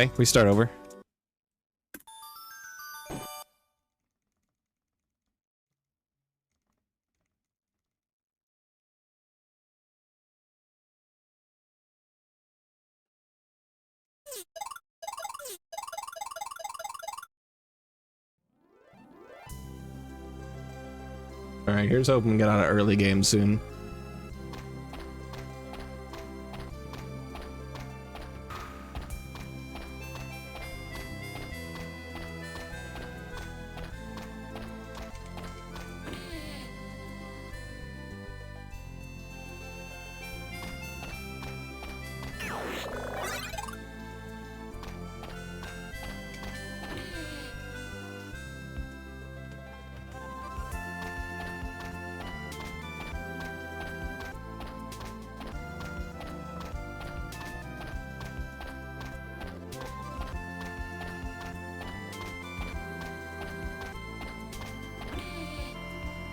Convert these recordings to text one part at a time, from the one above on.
Anyway, we start over. Alright, here's hoping we get on an early game soon.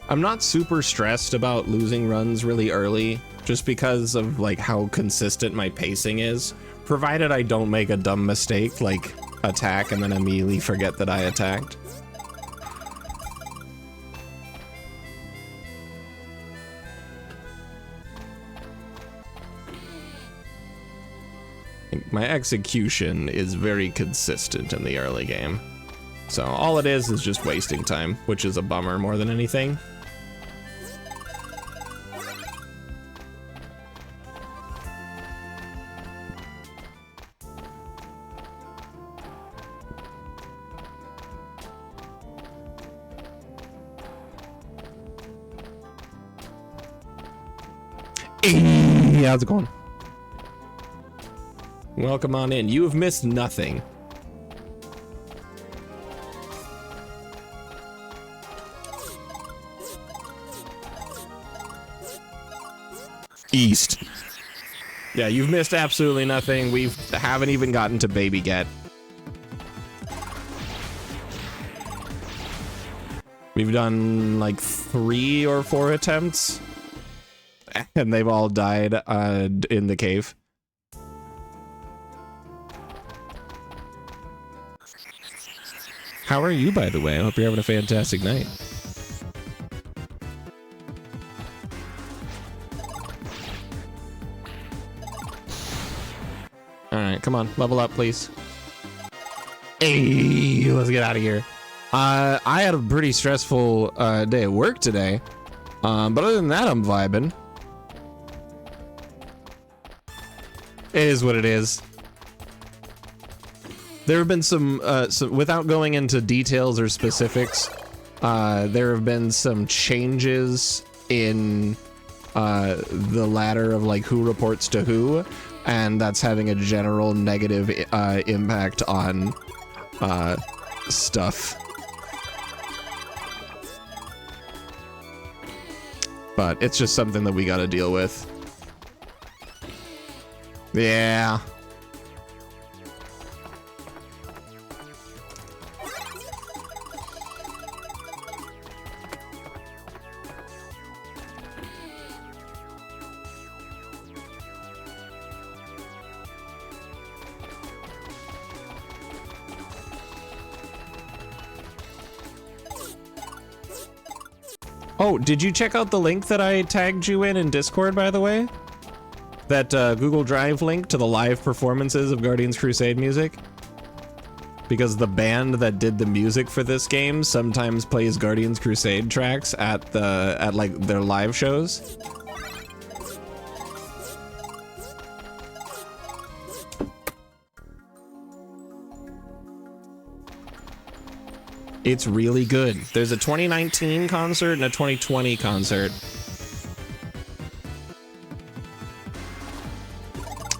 I'm not super stressed about losing runs really early, just because of like how consistent my pacing is, provided I don't make a dumb mistake like attack and then immediately forget that I attacked. My execution is very consistent in the early game. So all it is just wasting time, which is a bummer more than anything. Hey, how's it going? Welcome on in. You have missed nothing. East. Yeah, you've missed absolutely nothing. We haven't even gotten to Baby Get. We've done like 3 or 4 attempts, and they've all died in the cave. How are you, by the way? I hope you're having a fantastic night. Alright, come on, level up, please. Hey, let's get out of here. I had a pretty stressful day at work today, but other than that, I'm vibing. It is what it is. There have been some without going into details or specifics, there have been some changes in the ladder of like who reports to who, and that's having a general negative impact on stuff. But it's just something that we gotta deal with. Yeah. Oh, did you check out the link that I tagged you in Discord, by the way? That Google Drive link to the live performances of Guardians Crusade music? Because the band that did the music for this game sometimes plays Guardians Crusade tracks at like their live shows. It's really good. There's a 2019 concert and a 2020 concert.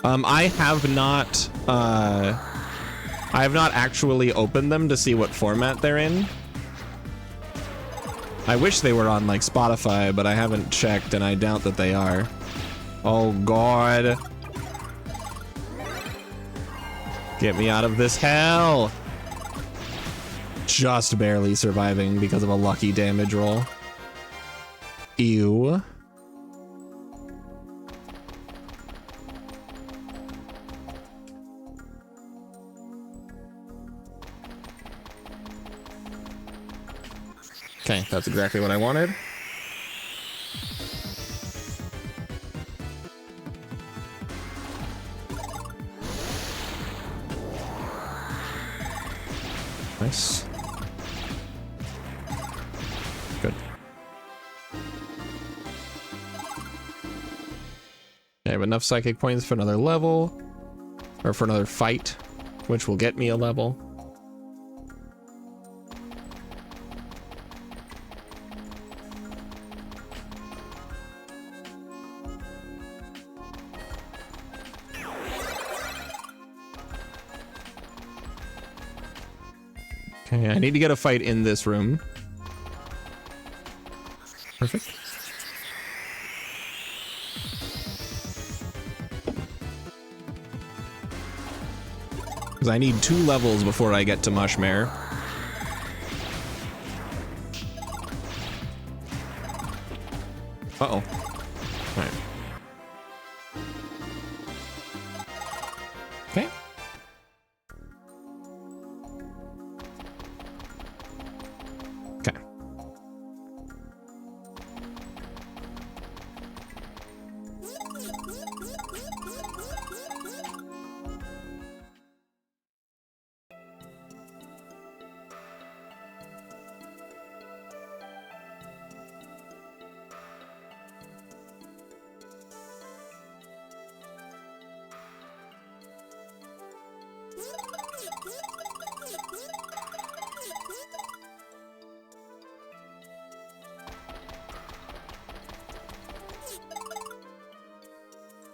I have not actually opened them to see what format they're in. I wish they were on like Spotify, but I haven't checked and I doubt that they are. Oh God. Get me out of this hell. Just barely surviving because of a lucky damage roll. Ew. Okay, that's exactly what I wanted. Nice. Good. I have enough psychic points for another level, or for another fight, which will get me a level. Okay, I need to get a fight in this room. Perfect. Because I need 2 levels before I get to Mushmare. Uh-oh. Alright. Okay. Okay.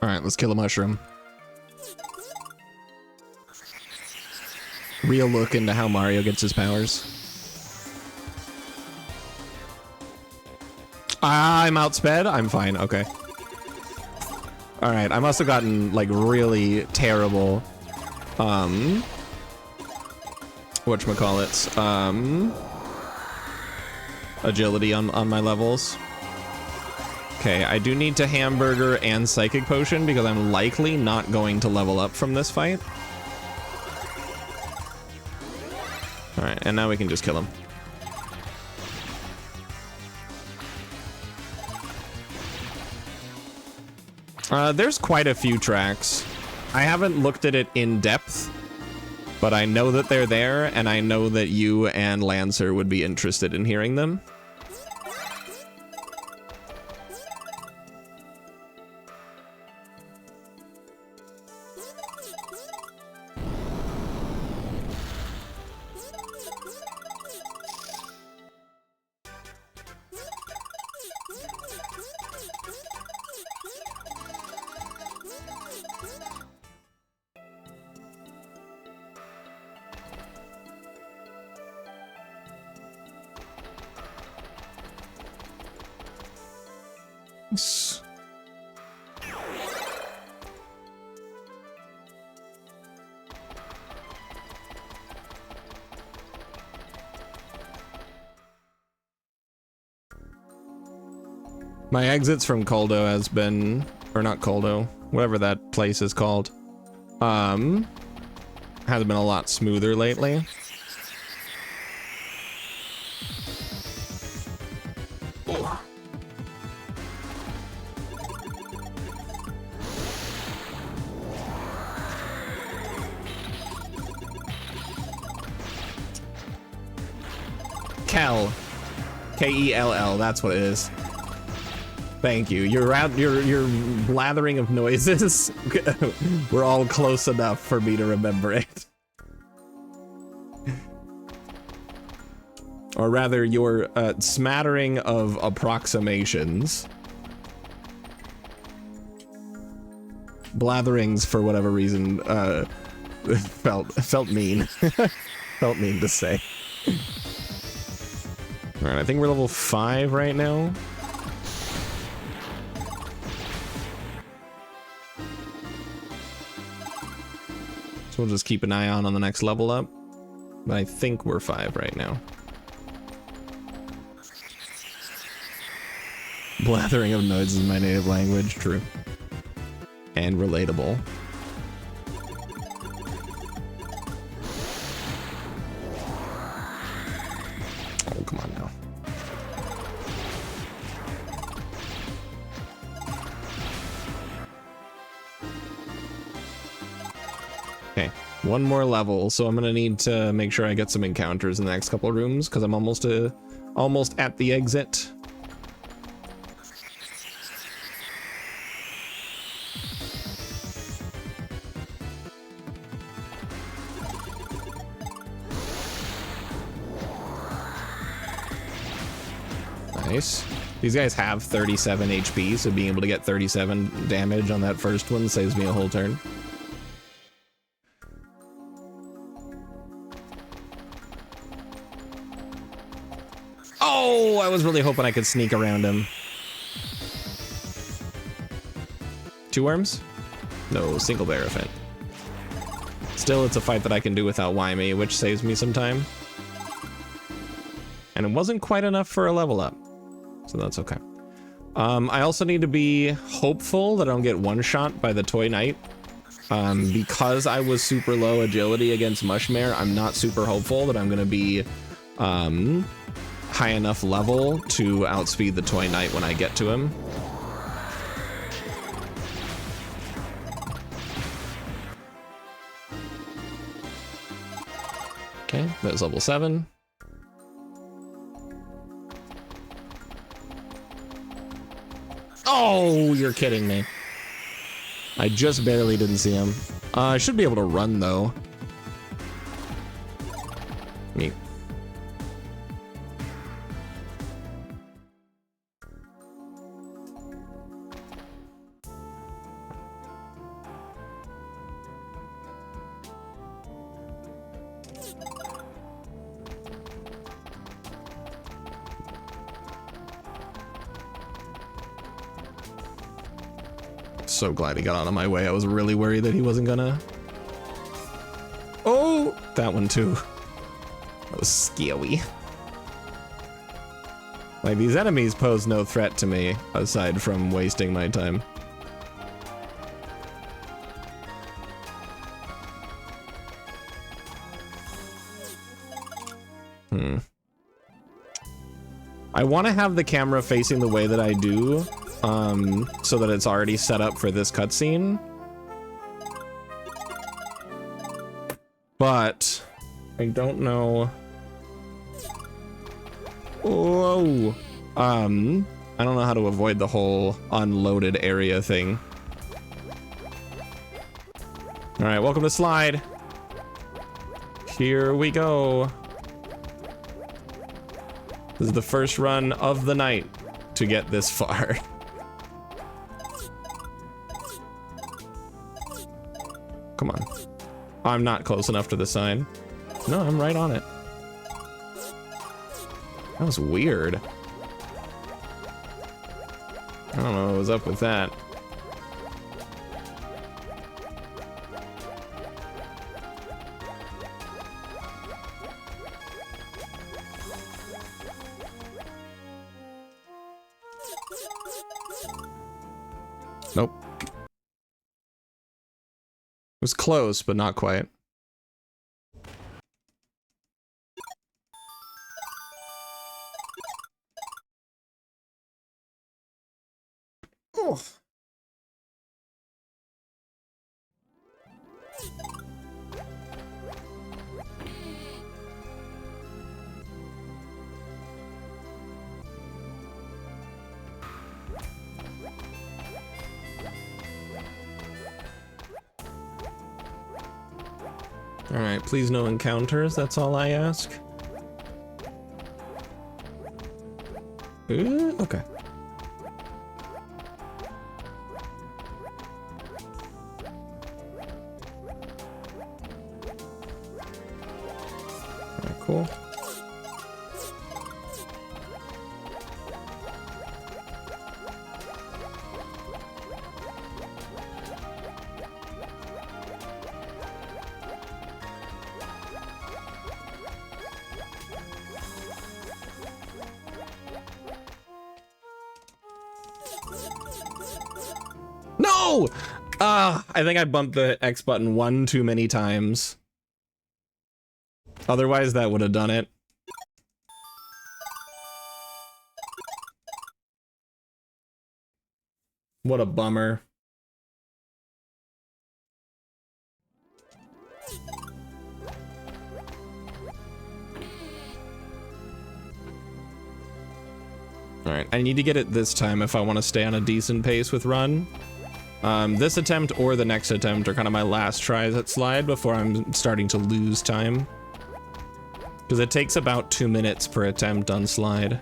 Alright, let's kill a mushroom. Real look into how Mario gets his powers. I'm outsped? I'm fine, okay. Alright, I must have gotten, like, really terrible, whatchamacallits, agility on my levels. Okay, I do need to hamburger and psychic potion because I'm likely not going to level up from this fight. Alright, and now we can just kill him. There's quite a few tracks. I haven't looked at it in depth, but I know that they're there, and I know that you and Lancer would be interested in hearing them. My exits from Coldo has been, or not Coldo, whatever that place is called, has been a lot smoother lately. Kel. K-E-L-L, that's what it is. Thank you. Your blathering of noises were all close enough for me to remember it. Or rather, your smattering of approximations. Blatherings, for whatever reason, felt mean. Felt mean to say. Alright, I think we're level 5 right now. So we'll just keep an eye on the next level up. But I think we're 5 right now. Blathering of noises is my native language, true. And relatable. Oh, come on now. One more level, so I'm gonna need to make sure I get some encounters in the next couple of rooms because I'm almost at the exit. Nice. These guys have 37 HP, so being able to get 37 damage on that first one saves me a whole turn. Oh, I was really hoping I could sneak around him. 2 worms? No, single Barafant. Still, it's a fight that I can do without Wymie, which saves me some time. And it wasn't quite enough for a level up, so that's okay. I also need to be hopeful that I don't get one-shot by the Toy Knight. Because I was super low agility against Mushmare, I'm not super hopeful that I'm gonna be high enough level to outspeed the Toy Knight when I get to him. Okay, that's level 7. Oh, you're kidding me. I just barely didn't see him. I should be able to run though. Neat. So glad he got out of my way. I was really worried that he wasn't gonna. Oh, that one too. That was scary. Like, these enemies pose no threat to me aside from wasting my time. I want to have the camera facing the way that I do, so that it's already set up for this cutscene. But I don't know. Whoa. I don't know how to avoid the whole unloaded area thing. All right, welcome to Slide. Here we go. This is the first run of the night to get this far. Come on. I'm not close enough to the sign. No, I'm right on it. That was weird. I don't know what was up with that. Nope. It was close, but not quite. Oh. All right, please no encounters, that's all I ask. Ooh, okay. All right, cool. No! I think I bumped the X button one too many times. Otherwise, that would have done it. What a bummer. Alright, I need to get it this time if I want to stay on a decent pace with run. This attempt or the next attempt are kind of my last tries at slide before I'm starting to lose time. Because it takes about 2 minutes per attempt on slide.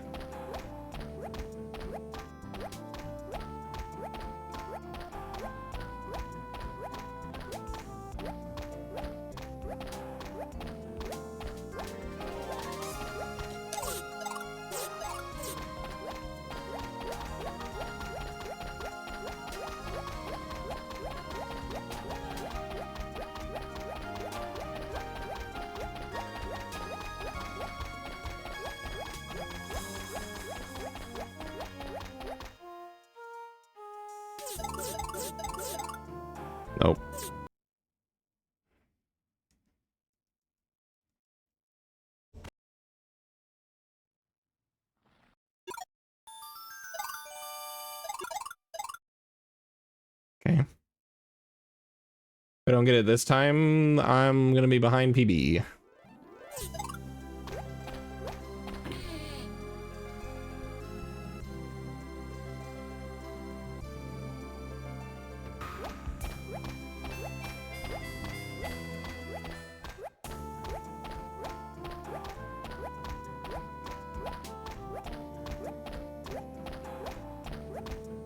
Nope. Okay. If I don't get it this time, I'm gonna be behind PB.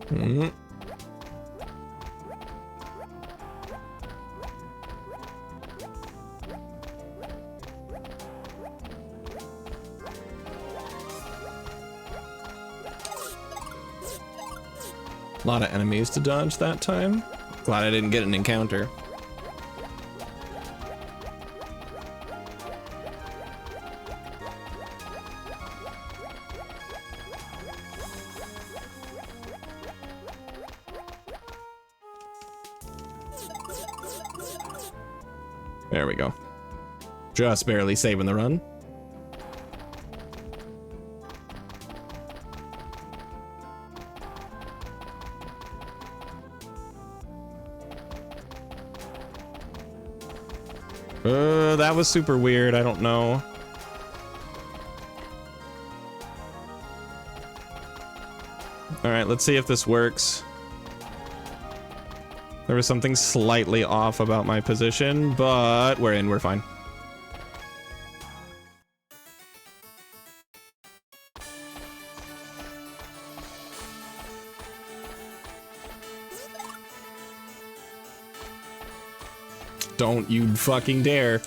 Mm-hmm. A lot of enemies to dodge that time. Glad I didn't get an encounter. There we go. Just barely saving the run. That was super weird. I don't know. All right, let's see if this works. There was something slightly off about my position, but we're in, we're fine. Don't you fucking dare.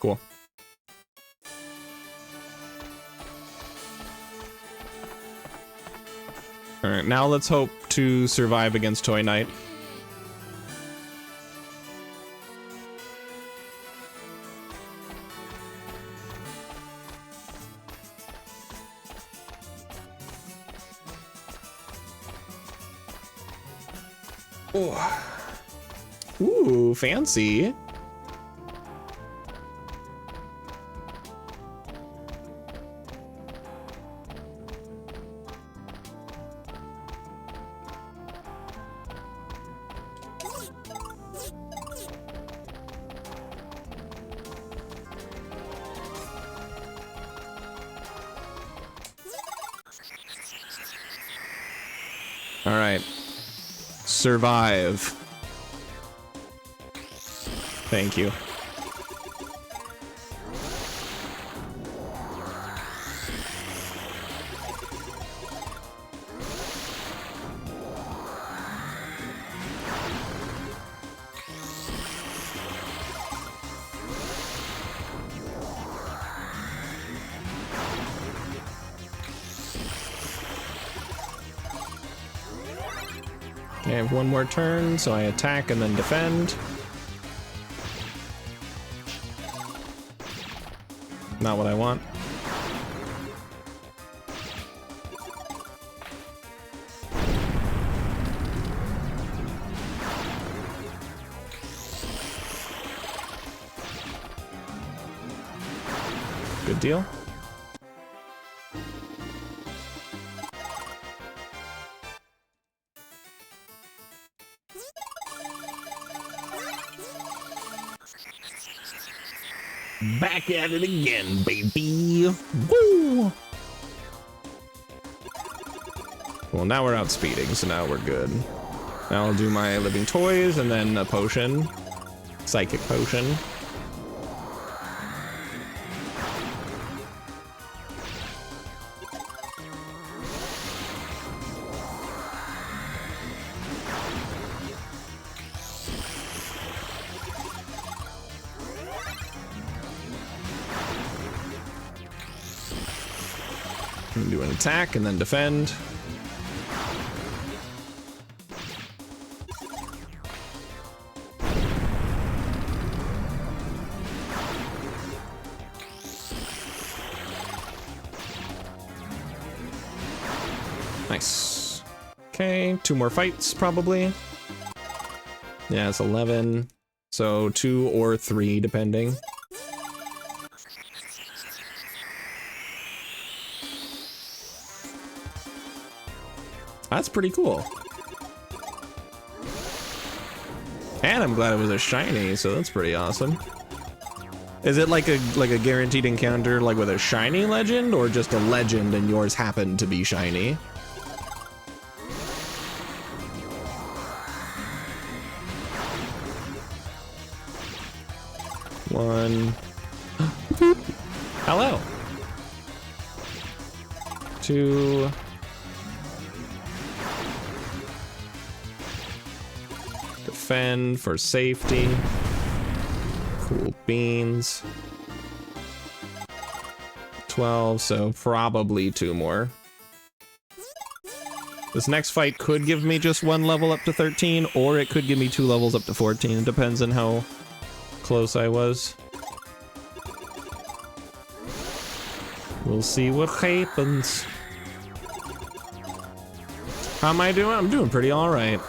Cool. All right, now let's hope to survive against Toy Knight. Oh. Ooh, fancy. All right. Survive. Thank you. I have one more turn, so I attack and then defend. Not what I want. Good deal. Back at it again, baby. Woo! Well, now we're outspeeding, so now we're good. Now I'll do my living toys and then a potion. Psychic potion. Do an attack and then defend. Nice. Okay, 2 more fights probably. Yeah, it's 11. So 2 or 3 depending. That's pretty cool. And I'm glad it was a shiny, so that's pretty awesome. Is it like a guaranteed encounter like with a shiny legend, or just a legend and yours happened to be shiny? One. Hello. 2. Defend for safety. Cool beans. 12, so probably 2 more. This next fight could give me just 1 level up to 13, or it could give me 2 levels up to 14. It depends on how close I was. We'll see what happens. How am I doing? I'm doing pretty alright.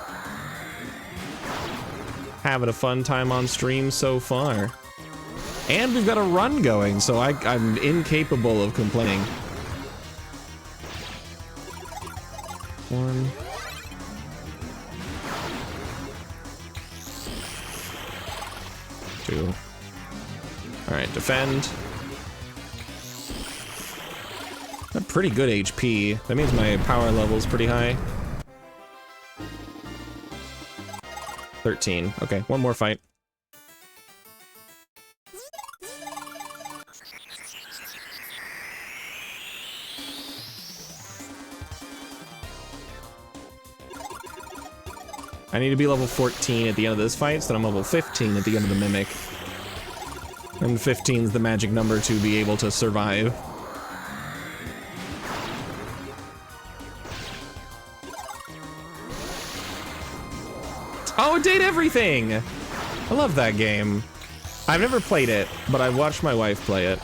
Having a fun time on stream so far. And we've got a run going, so I'm incapable of complaining. 1. Two. Alright, defend. Got pretty good HP. That means my power level's pretty high. 13. Okay, 1 more fight. I need to be level 14 at the end of this fight, so that I'm level 15 at the end of the Mimic. And 15 is the magic number to be able to survive. Oh, it did everything! I love that game. I've never played it, but I've watched my wife play it.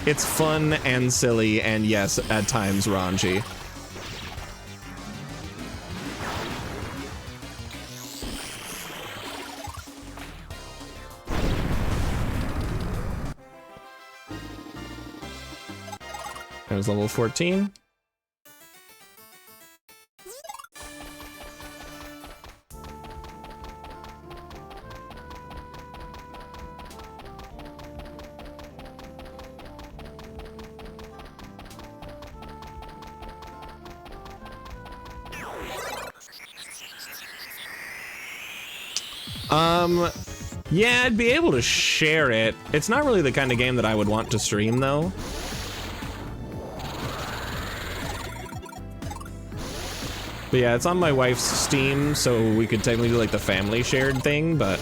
It's fun and silly, and yes, at times raunchy. I was level 14. Yeah, I'd be able to share it. It's not really the kind of game that I would want to stream, though. But yeah, it's on my wife's Steam, so we could technically do like the family shared thing, but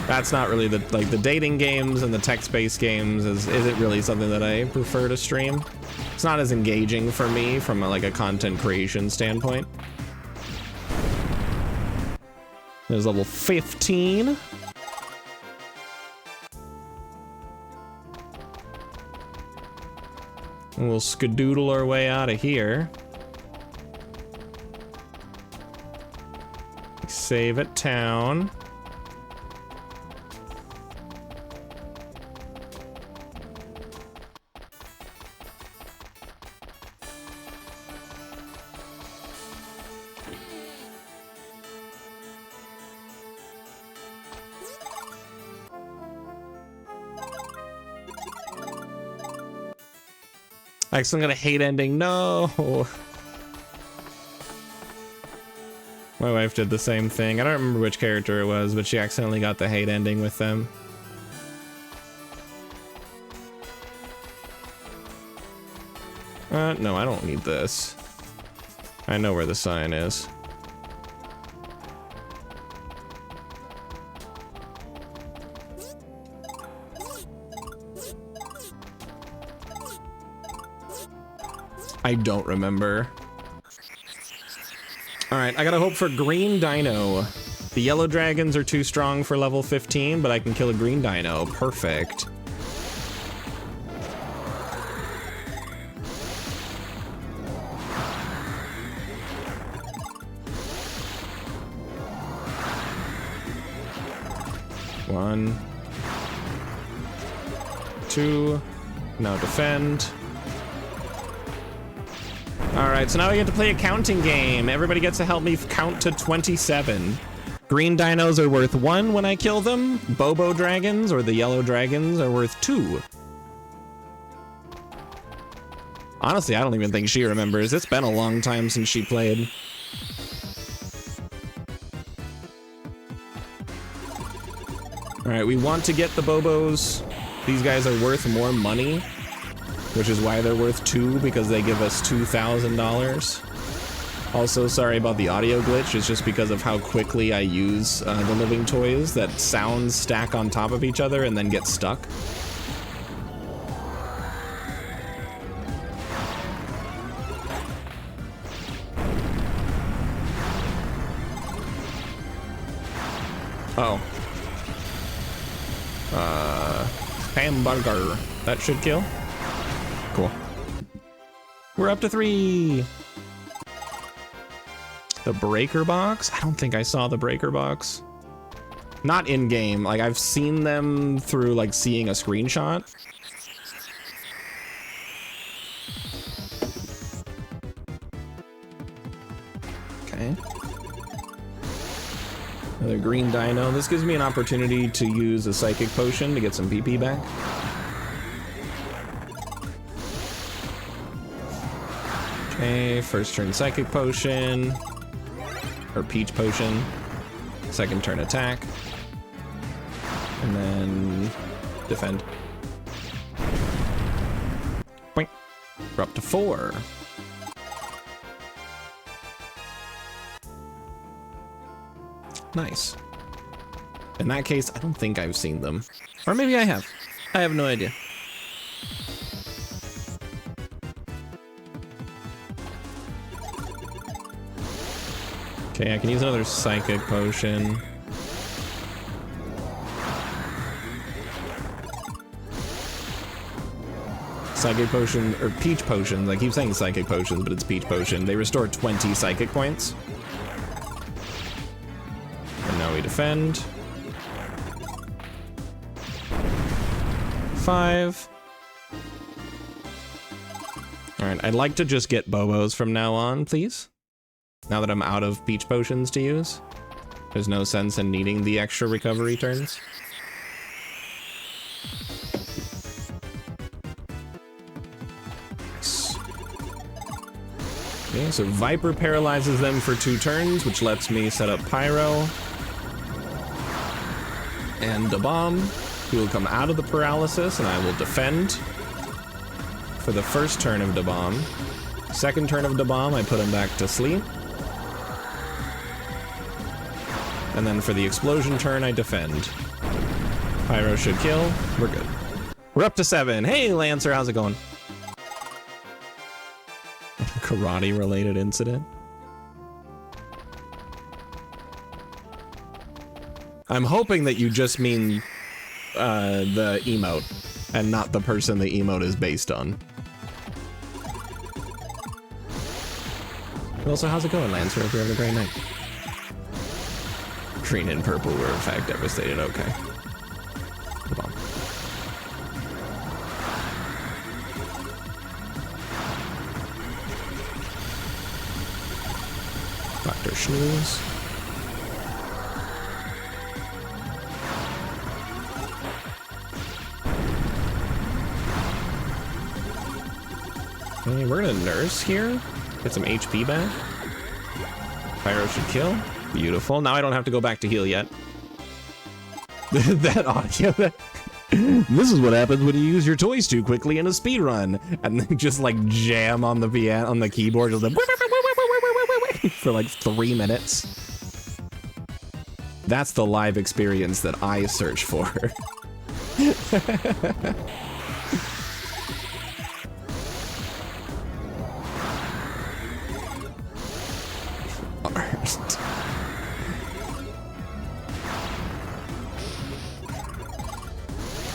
that's not really the dating games and the text-based games isn't really something that I prefer to stream. It's not as engaging for me from a content creation standpoint. There's level 15. And we'll skadoodle our way out of here. Save at town. I accidentally got a hate ending. No. My wife did the same thing. I don't remember which character it was, but she accidentally got the hate ending with them. No, I don't need this. I know where the sign is. I don't remember. Alright, I gotta hope for green dino. The yellow dragons are too strong for level 15, but I can kill a green dino. Perfect. One. Two. Now defend. Alright, so now we get to play a counting game. Everybody gets to help me count to 27. Green dinos are worth 1 when I kill them. Bobo dragons, or the yellow dragons, are worth 2. Honestly, I don't even think she remembers. It's been a long time since she played. Alright, we want to get the Bobos. These guys are worth more money, which is why they're worth 2, because they give us $2,000. Also, sorry about the audio glitch. It's just because of how quickly I use the living toys, that sounds stack on top of each other and then get stuck. Oh. Hamburger. That should kill. Cool. We're up to 3. The breaker box? I don't think I saw the breaker box. Not in game. Like, I've seen them through like seeing a screenshot. Okay. Another green dino. This gives me an opportunity to use a psychic potion to get some PP back. Okay, first turn psychic potion. Or peach potion. Second turn attack. And then defend. Boink. We're up to 4. Nice. In that case, I don't think I've seen them. Or maybe I have. I have no idea. Okay, I can use another psychic potion. Psychic potion, or peach potions. I keep saying psychic potions, but it's peach potion. They restore 20 psychic points. And now we defend. 5. Alright, I'd like to just get Bobos from now on, please. Now that I'm out of peach potions to use. There's no sense in needing the extra recovery turns. Okay, so Viper paralyzes them for 2 turns, which lets me set up Pyro. And a bomb. He will come out of the paralysis, and I will defend for the first turn of the bomb. Second turn of the bomb, I put him back to sleep. And then for the explosion turn, I defend. Pyro should kill. We're good. We're up to 7. Hey, Lancer, how's it going? Karate-related incident. I'm hoping that you just mean the emote, and not the person the emote is based on. Also, how's it going, Lancer? Hope you're having a great night. Green and purple were in fact devastated. Okay. Come on. Dr. Schnooze. Okay, we're gonna nurse here. Get some HP back. Pyro should kill. Beautiful. Now I don't have to go back to heal yet. That audio. This is what happens when you use your toys too quickly in a speed run, and then just like jam on the piano on the keyboard just like, for like 3 minutes. That's the live experience that I search for.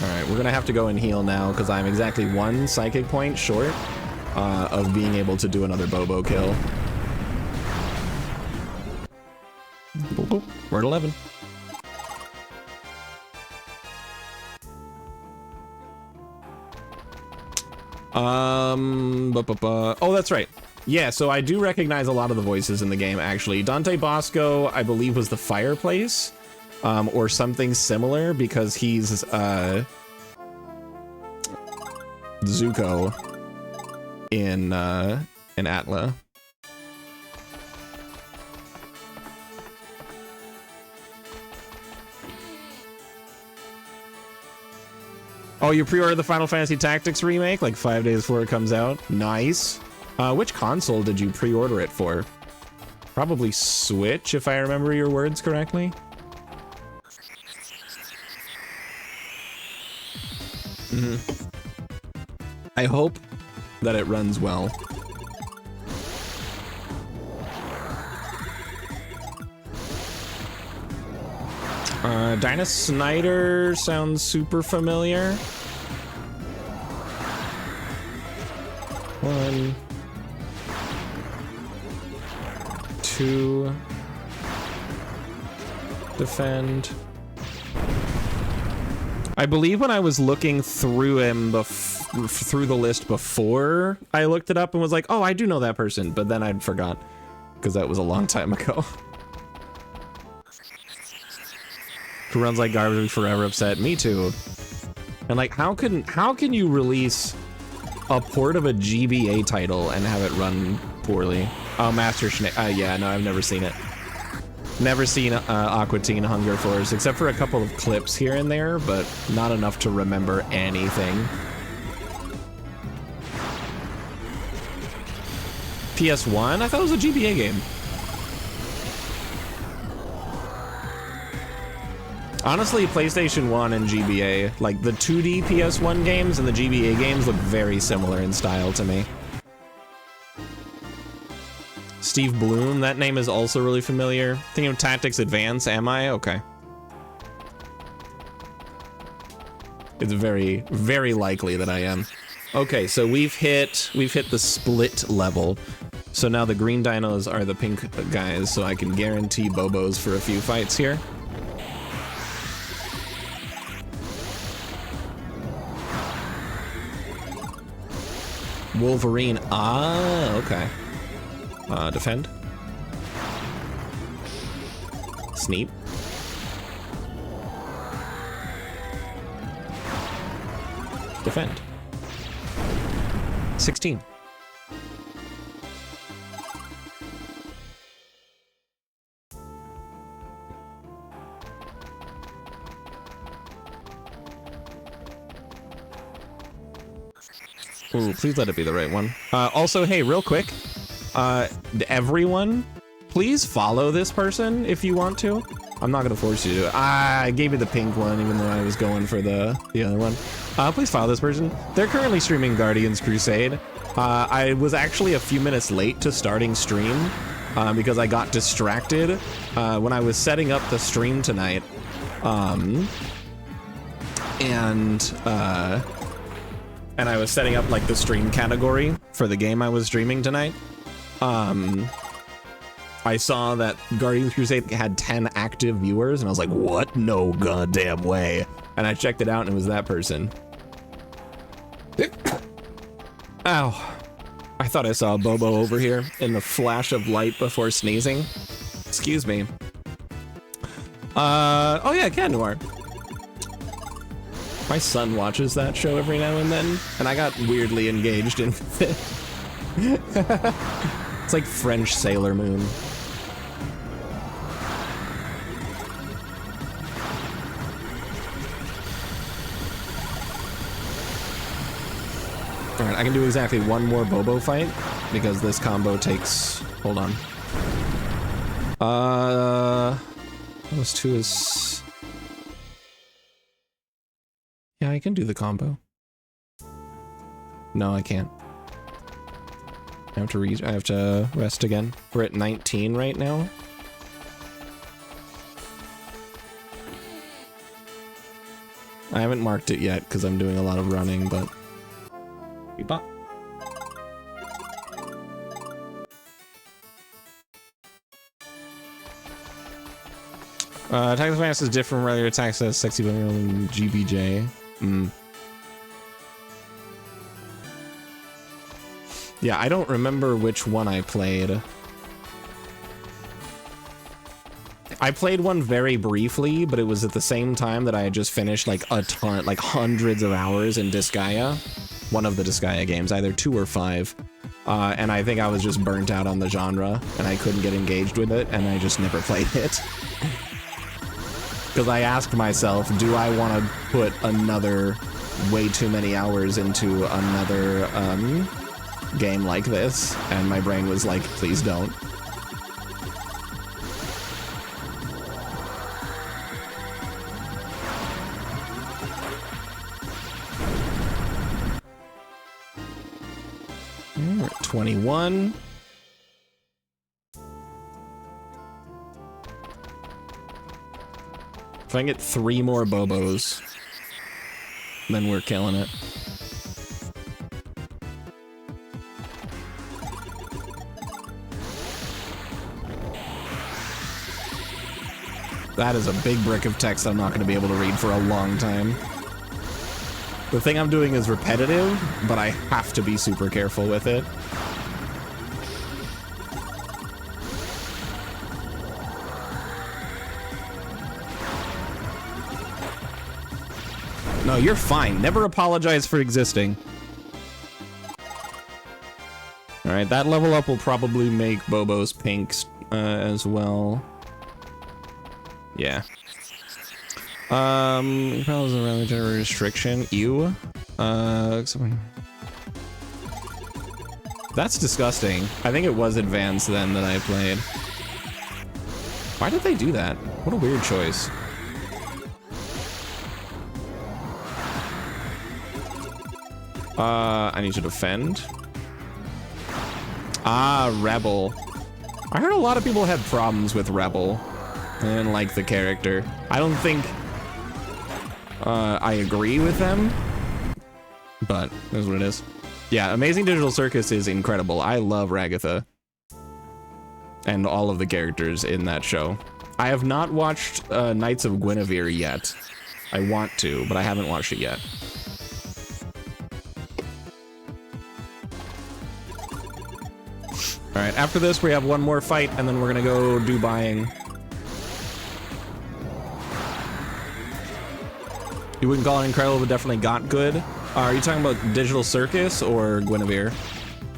Alright, we're gonna have to go and heal now because I'm exactly 1 psychic point short of being able to do another Bobo kill. We're at 11. Oh, that's right. Yeah, so I do recognize a lot of the voices in the game, actually. Dante Bosco, I believe, was the fireplace, or something similar, because he's, Zuko in Atla. Oh, you pre-ordered the Final Fantasy Tactics remake like 5 days before it comes out? Nice. Which console did you pre-order it for? Probably Switch, if I remember your words correctly. I hope that it runs well. Dinah Snyder sounds super familiar. 1, 2, defend. I believe when I was looking through him through the list before, I looked it up and was like, oh, I do know that person, but then I'd forgot because that was a long time ago. Who runs like garbage, forever upset. Me too. And like, how can you release a port of a GBA title and have it run poorly? Oh, Master Schne- yeah, no, I've never seen it. Never seen Aqua Teen Hunger Force, except for a couple of clips here and there, but not enough to remember anything. PS1? I thought it was a GBA game. Honestly, PlayStation 1 and GBA, like the 2D PS1 games and the GBA games look very similar in style to me. Steve Bloom, that name is also really familiar. Thinking of Tactics Advance, am I? Okay. It's very, very likely that I am. Okay, so we've hit the split level. So now the green dinos are the pink guys, so I can guarantee Bobos for a few fights here. Wolverine, okay. Defend. Sneap. Defend. 16. Ooh, please let it be the right one. Also, hey, real quick, everyone, please follow this person if you want to. I'm not gonna force you to. I gave you the pink one, even though I was going for the other one. Please follow this person. They're currently streaming Guardians Crusade. I was actually a few minutes late to starting stream because I got distracted when I was setting up the stream tonight. And I was setting up like the stream category for the game I was streaming tonight. I saw that Guardians Crusade had 10 active viewers, and I was like, what? No goddamn way. And I checked it out, and it was that person. Ow. I thought I saw a Bobo over here in the flash of light before sneezing. Excuse me. Oh yeah, Cat Noir. My son watches that show every now and then, and I got weirdly engaged in it. It's like French Sailor Moon. Alright, I can do exactly one more Bobo fight, because this combo takes... Hold on. Those two is... Yeah, I can do the combo. No, I can't. I have to rest again. We're at 19 right now. I haven't marked it yet because I'm doing a lot of running, but... Beep-bop. Attack the Fast is different, regular attack says sexy than GBJ. Yeah, I don't remember which one I played. I played one very briefly, but it was at the same time that I had just finished like a ton, like hundreds of hours in Disgaea. One of the Disgaea games, either 2 or 5. And I think I was just burnt out on the genre, and I couldn't get engaged with it, and I just never played it. Because I asked myself, do I want to put another way too many hours into another game like this? And my brain was like, please don't. We're at 21. If I can get 3 more Bobos, then we're killing it. That is a big brick of text I'm not going to be able to read for a long time. The thing I'm doing is repetitive, but I have to be super careful with it. No, you're fine. Never apologize for existing. Alright, that level up will probably make Bobo's pinks as well. Yeah. Probably around the restriction. Ew. That's disgusting. I think it was advanced then that I played. Why did they do that? What a weird choice. I need to defend. Ah, Rebel. I heard a lot of people had problems with Rebel. I didn't like the character. I don't think I agree with them, but that's what it is. Yeah, Amazing Digital Circus is incredible. I love Ragatha and all of the characters in that show. I have not watched Knights of Guinevere yet. I want to, but I haven't watched it yet. All right, after this, we have one more fight, and then we're gonna go do buying. You wouldn't call it incredible, but definitely got good. Are you talking about Digital Circus or Guinevere,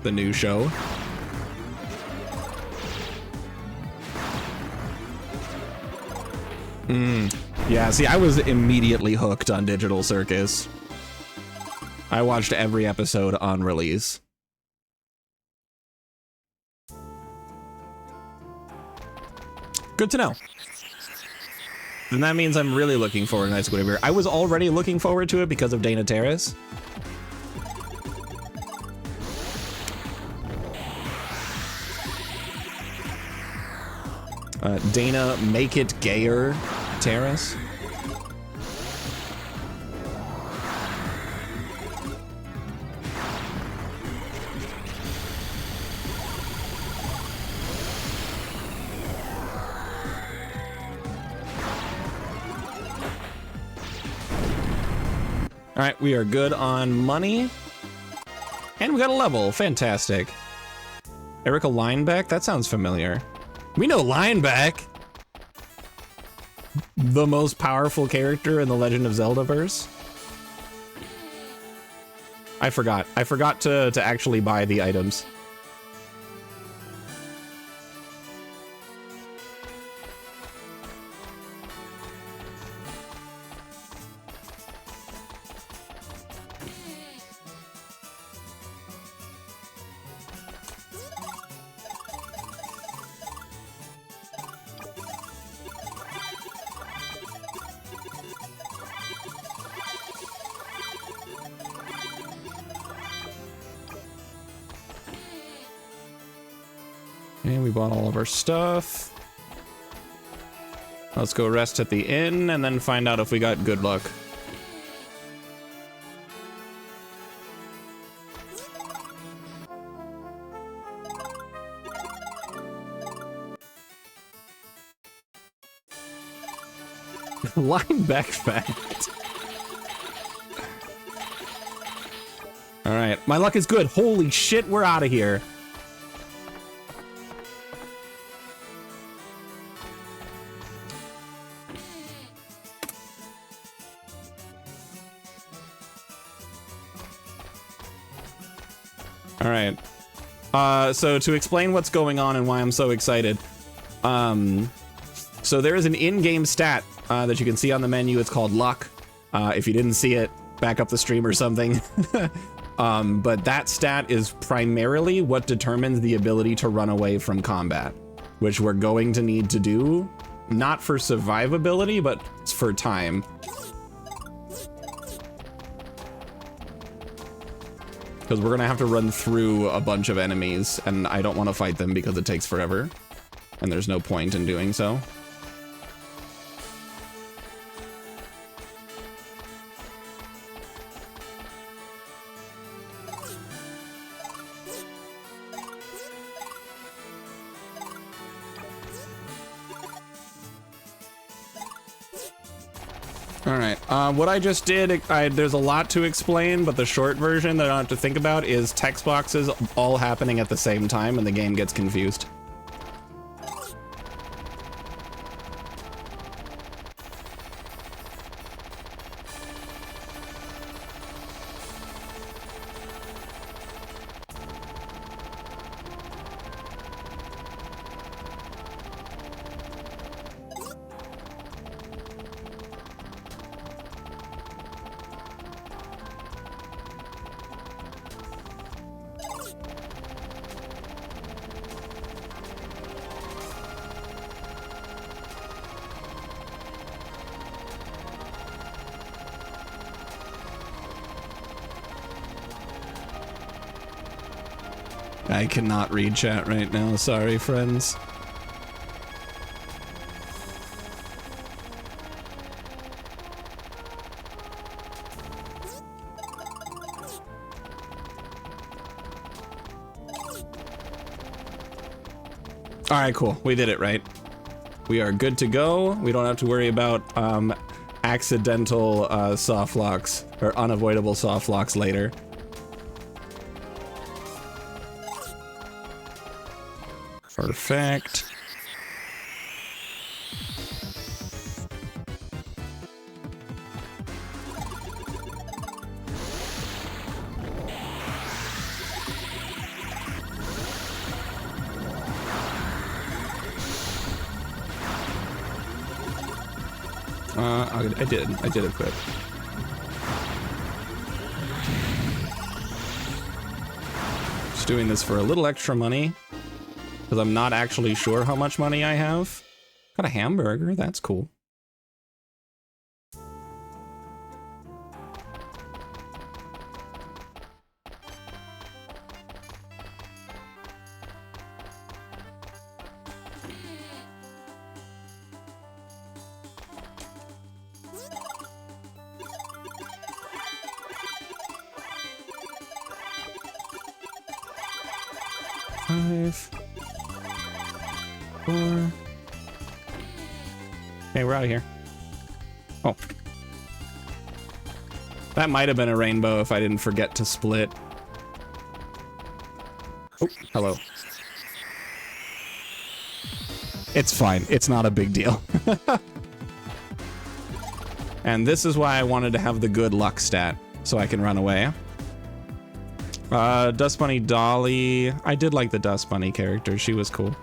the new show? Yeah, see, I was immediately hooked on Digital Circus. I watched every episode on release. Good to know. Then that means I'm really looking forward to Knights of Guinevere. I was already looking forward to it because of Dana Terrace. Dana Make It Gayer Terrace. All right, we are good on money. And we got a level, fantastic. Erica Lineback, that sounds familiar. We know Lineback. The most powerful character in the Legend of Zelda-verse. I forgot to actually buy the items. Okay, we bought all of our stuff. Let's go rest at the inn and then find out if we got good luck. Lineback fact. All right, my luck is good. Holy shit, we're out of here. All right. So to explain what's going on and why I'm so excited, so there is an in-game stat that you can see on the menu. It's called luck. If you didn't see it, back up the stream or something. But that stat is primarily what determines the ability to run away from combat, which we're going to need to do, not for survivability, but for time. Because we're gonna have to run through a bunch of enemies, and I don't want to fight them because it takes forever, and there's no point in doing so. All right, what I just did, there's a lot to explain, but the short version that I don't have to think about is text boxes all happening at the same time and the game gets confused. I cannot read chat right now, sorry friends. All right, cool, we did it right. We are good to go. We don't have to worry about accidental soft locks or unavoidable soft locks later. Perfect. I did equip. Just doing this for a little extra money, because I'm not actually sure how much money I have. Got a hamburger, that's cool. Okay, we're out of here. Oh. That might have been a rainbow if I didn't forget to split. Oh, hello. It's fine. It's not a big deal. And this is why I wanted to have the good luck stat, so I can run away. Dust Bunny Dolly. I did like the Dust Bunny character. She was cool.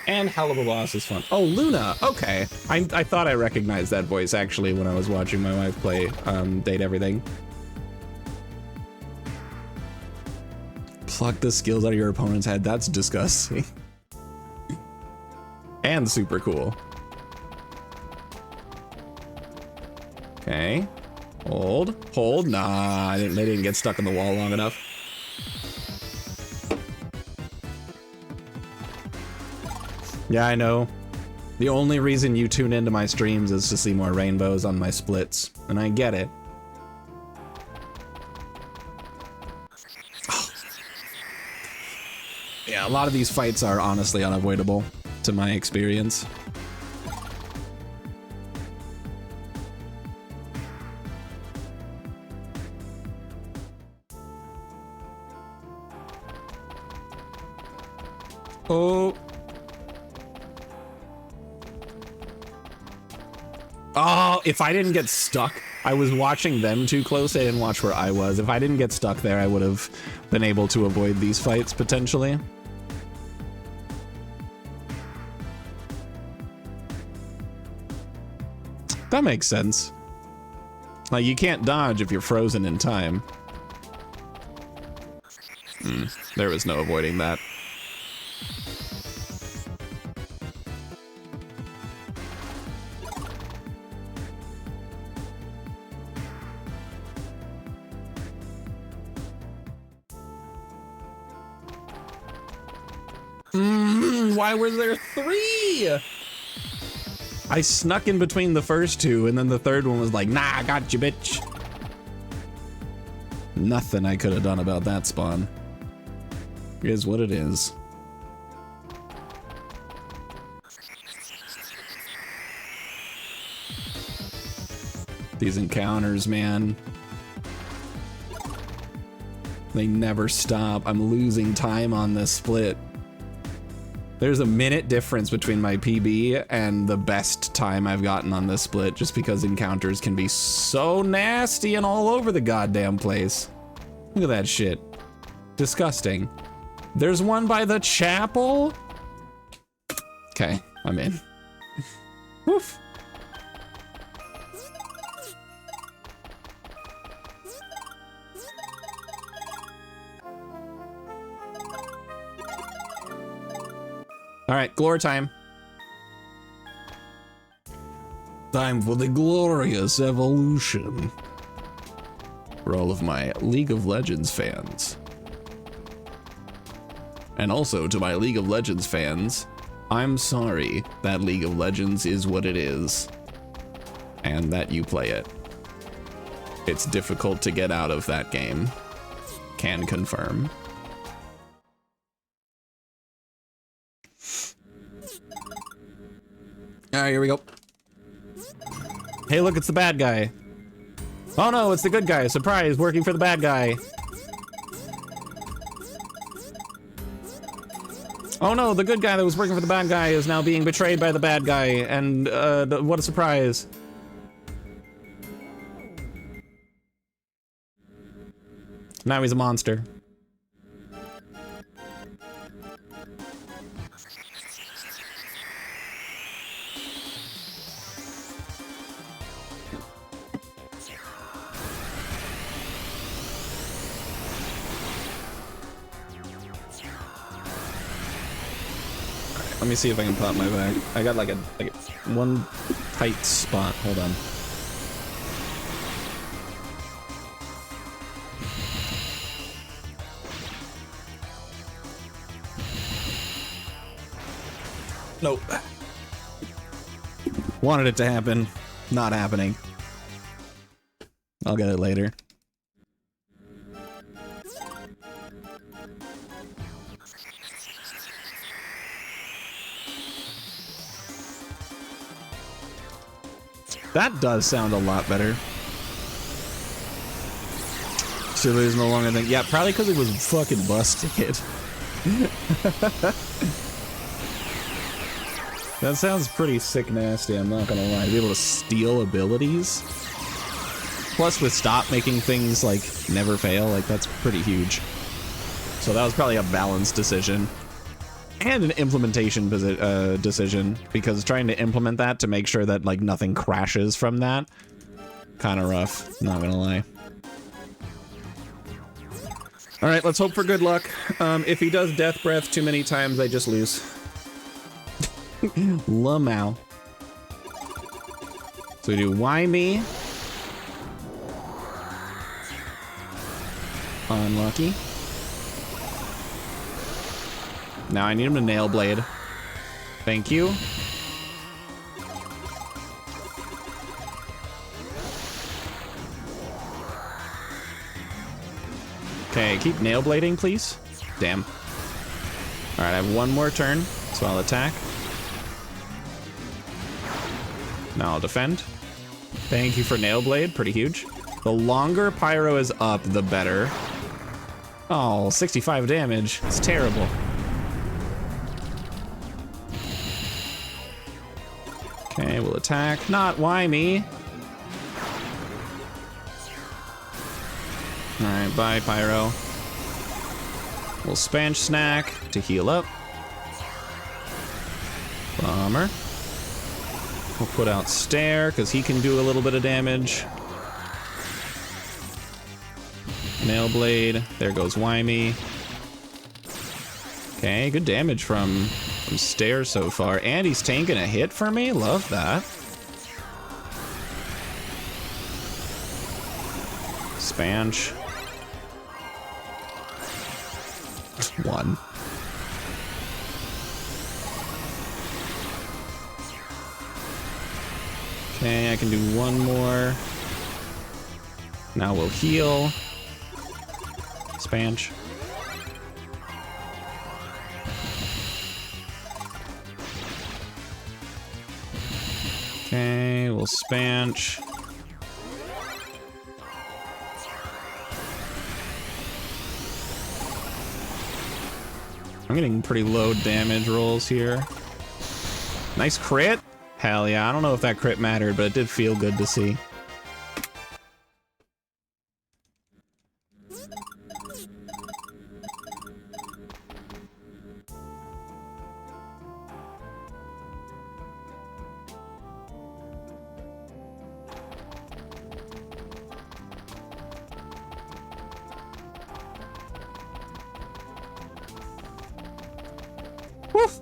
And Hell of a Boss is fun. Oh, Luna. Okay. I thought I recognized that voice actually when I was watching my wife play Date Everything. Pluck the skills out of your opponent's head. That's disgusting. And super cool. Okay. Hold. Nah, they didn't get stuck in the wall long enough. Yeah, I know. The only reason you tune into my streams is to see more rainbows on my splits, and I get it. Yeah, a lot of these fights are honestly unavoidable, to my experience. Oh. Oh, if I didn't get stuck, I was watching them too close. I didn't watch where I was. If I didn't get stuck there, I would have been able to avoid these fights potentially. That makes sense. Like, you can't dodge if you're frozen in time. There was no avoiding that. Why were there three? I snuck in between the first two, and then the third one was like, nah, I got you, bitch. Nothing I could have done about that spawn. It is what it is. These encounters, man. They never stop. I'm losing time on this split. There's a minute difference between my PB and the best time I've gotten on this split, just because encounters can be so nasty and all over the goddamn place. Look at that shit. Disgusting. There's one by the chapel? Okay, I'm in. Woof. All right, glory time. Time for the glorious evolution. For all of my League of Legends fans. And also to my League of Legends fans, I'm sorry that League of Legends is what it is. And that you play it. It's difficult to get out of that game. Can confirm. All right, here we go. Hey, look, it's the bad guy. Oh no, it's the good guy. Surprise, working for the bad guy. Oh no, the good guy that was working for the bad guy is now being betrayed by the bad guy, and what a surprise. Now he's a monster. Let me see if I can pop my back. I got like one tight spot. Hold on. Nope. Wanted it to happen. Not happening. I'll get it later. That does sound a lot better. Silly's no longer than, yeah, probably because it was fucking busted. That sounds pretty sick nasty, I'm not gonna lie. To be able to steal abilities. Plus with stop making things like never fail, like that's pretty huge. So that was probably a balanced decision. And an implementation decision, because trying to implement that to make sure that like nothing crashes from that, kind of rough, not gonna lie. All right, let's hope for good luck. If he does death breath too many times, I just lose. Lamau. So we do why me? Unlucky. Now I need him to nail blade. Thank you. Okay, keep nail blading, please. Damn. All right, I have one more turn, so I'll attack. Now I'll defend. Thank you for nail blade, pretty huge. The longer Pyro is up, the better. Oh, 65 damage. It's terrible. Okay, we'll attack. Not why me. All right, bye, Pyro. We'll Spanch Snack to heal up. Bummer. We'll put out Stare, because he can do a little bit of damage. Nail Blade. There goes Wymie. Okay, good damage from Stare so far. And he's tanking a hit for me? Love that. Spanch. One. Okay, I can do one more. Now we'll heal. Spanch. Okay, we'll Spanch. I'm getting pretty low damage rolls here. Nice crit. Hell yeah, I don't know if that crit mattered, but it did feel good to see. Woof.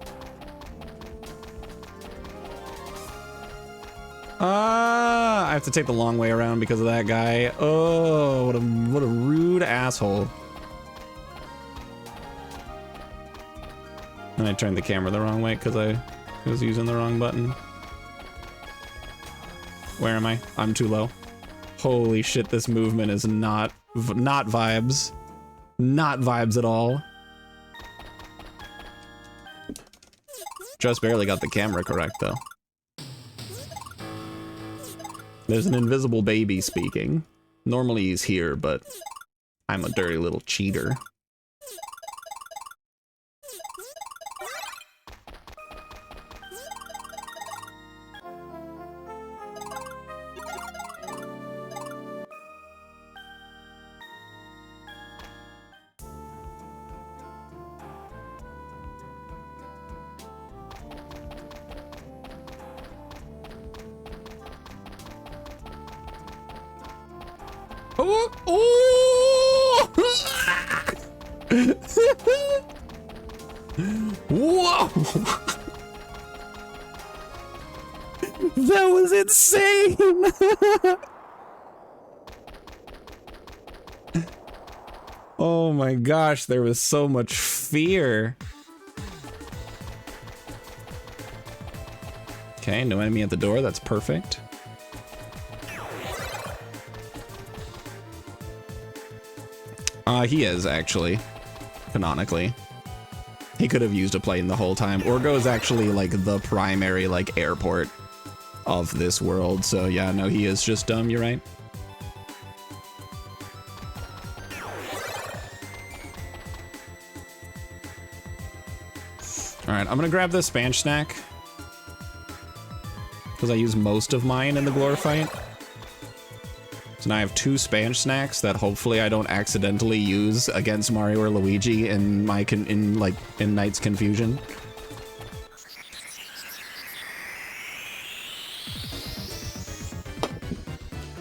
I have to take the long way around because of that guy. Oh, what a rude asshole. And I turned the camera the wrong way because I was using the wrong button. Where am I? I'm too low. Holy shit, this movement is not vibes. Not vibes at all. Just barely got the camera correct though. There's an invisible baby speaking. Normally he's here, but I'm a dirty little cheater. Oh! Oh! Whoa! That was insane! Oh my gosh, there was so much fear. Okay, no enemy at the door, that's perfect. He is, actually. Canonically. He could have used a plane the whole time. Orgo is actually, like, the primary, like, airport of this world. So, yeah, no, he is just dumb, you're right. Alright, I'm gonna grab the Spanch Snack. Because I use most of mine in the Glor fight. So now I have 2 Spanch Snacks that hopefully I don't accidentally use against Mario or Luigi in my in Knight's Confusion.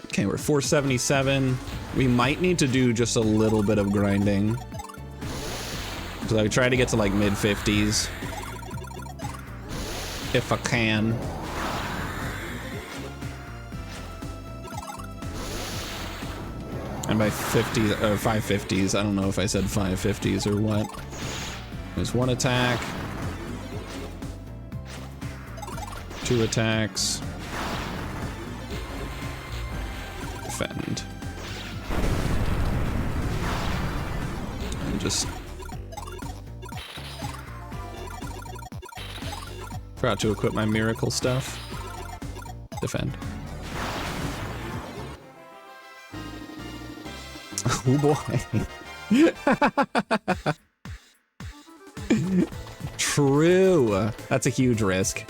Okay, we're 477. We might need to do just a little bit of grinding. So I try to get to like mid-50s. If I can. And by 50 or 550s, I don't know if I said 550s or what. There's one attack. 2 attacks. Defend. And just forgot to equip my miracle stuff. Defend. Oh boy. True. That's a huge risk.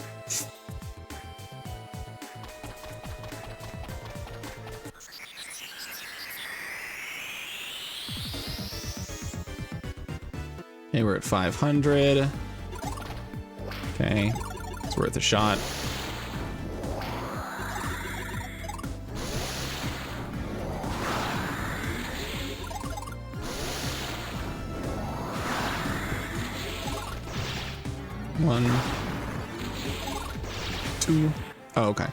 Okay, we're at 500. Okay, it's worth a shot. One, 2. Oh, okay.